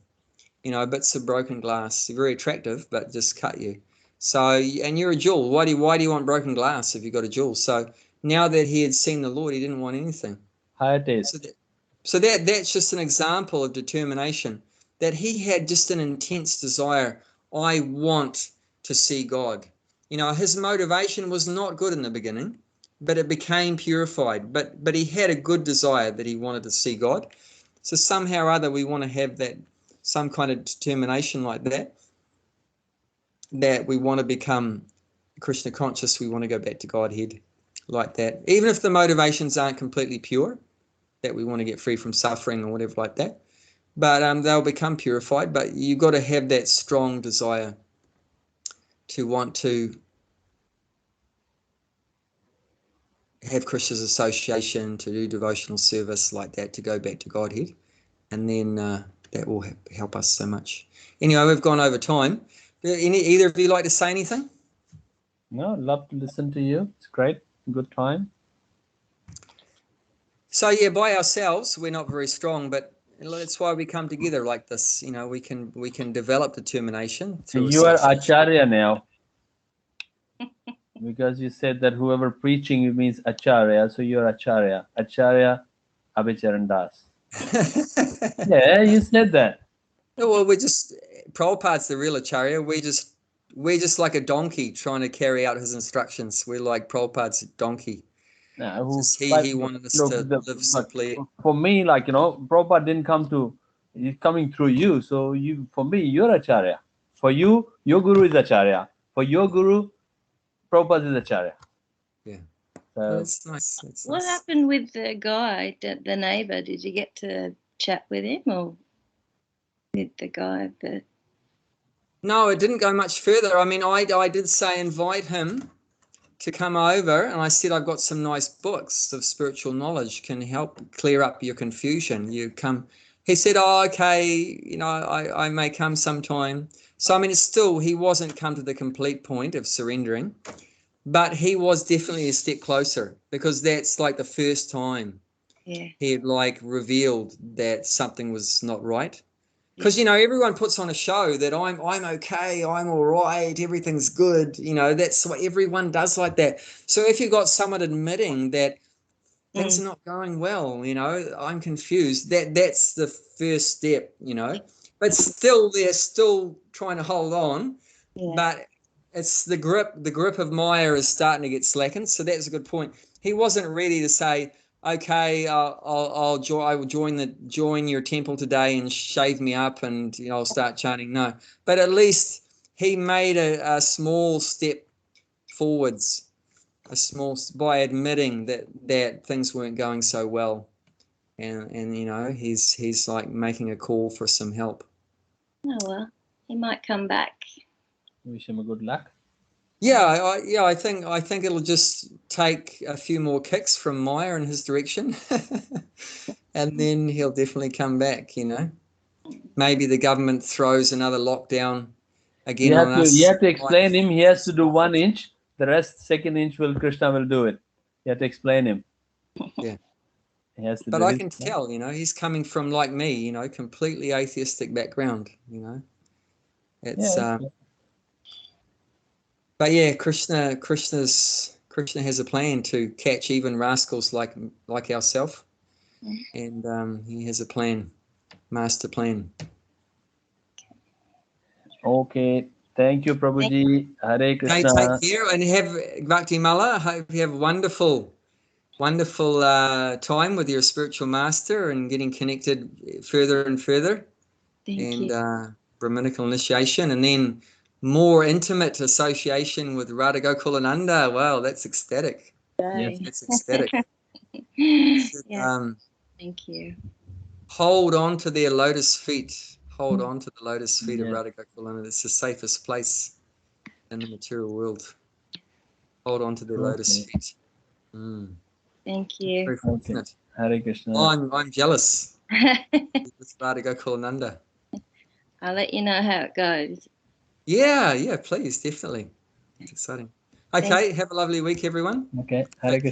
You know, bits of broken glass. They're very attractive, but just cut you. So, and you're a jewel. Why do you want broken glass if you've got a jewel? So now that he had seen the Lord, he didn't want anything. Higher taste. So that's just an example of determination, that he had just an intense desire. I want to see God. You know, his motivation was not good in the beginning, but it became purified. But he had a good desire that he wanted to see God. So somehow or other we want to have that, some kind of determination like that, that we want to become Krishna conscious, we want to go back to Godhead like that. Even if the motivations aren't completely pure, that we want to get free from suffering or whatever like that. But they'll become purified. But you've got to have that strong desire to want to have Krishna's association, to do devotional service like that, to go back to Godhead. And then that will help us so much. Anyway, we've gone over time. Either of you like to say anything? No, love to listen to you. It's great. Good time. So yeah, by ourselves we're not very strong, but that's why we come together like this. You know, we can develop determination. So you are Acharya now, because you said that whoever preaching you means Acharya, so you're Acharya. Acharya Abhicharan Das. Yeah, you said that. Well, Prabhupada's the real Acharya. We're just like a donkey trying to carry out his instructions. We're like Prabhupada's donkey. He wanted us to live simply. For me, like, you know, Prabhupada didn't come to, he's coming through you. So for me, you're Acharya. For you, your guru is Acharya. For your guru, Prabhupada is Acharya. Yeah. So, that's nice. What happened with the guy, the neighbor? Did you get to chat with him, or with the guy that? No, it didn't go much further. I mean, I did say invite him to come over, and I said I've got some nice books of spiritual knowledge, can help clear up your confusion. You come. He said, oh, okay, you know, I may come sometime. So I mean, it's still, he wasn't come to the complete point of surrendering, but he was definitely a step closer, because that's like the first time he had like revealed that something was not right. Because, you know, everyone puts on a show that I'm okay, I'm all right, everything's good. You know, that's what everyone does like that. So if you've got someone admitting that things are not going well, you know, I'm confused, that's the first step, you know. but still they're still trying to hold on. Yeah. But it's the grip of Maya is starting to get slackened. So that's a good point. He wasn't ready to say, okay, I will join your temple today and shave me up and I'll start chanting. No, but at least he made a small step forwards, by admitting that things weren't going so well, and he's like making a call for some help. Oh well, he might come back. Wish him a good luck. Yeah, I think it'll just take a few more kicks from Maya in his direction, and then he'll definitely come back. Maybe the government throws another lockdown again on us. You have to explain him. He has to do 1 inch. The rest, second inch, Krishna will do it. You have to explain him. Yeah. He has to But do I his can part. tell, he's coming from, like me, completely atheistic background. It's but yeah, Krishna has a plan to catch even rascals like ourselves, and he has a plan, master plan. Okay, thank you, Prabhuji. Hare Okay, Krishna. take care and have Bhakti Mala. I hope you have wonderful time with your spiritual master and getting connected further and further. Thank you. Brahminical initiation, and then more intimate association with Radha Gokulananda. Wow, that's ecstatic. Yes. That's ecstatic. Yeah. Thank you. Hold on to their lotus feet. Hold on to the lotus feet of Yeah. Radha Gokulananda. It's the safest place in the material world. Hold on to their lotus feet. Thank you. Very fortunate. Hare Krishna. Oh, I'm jealous. With Radha Gokulananda. I'll let you know how it goes. Yeah, please, definitely. It's exciting. Okay, have a lovely week, everyone. Okay, Hare Krishna.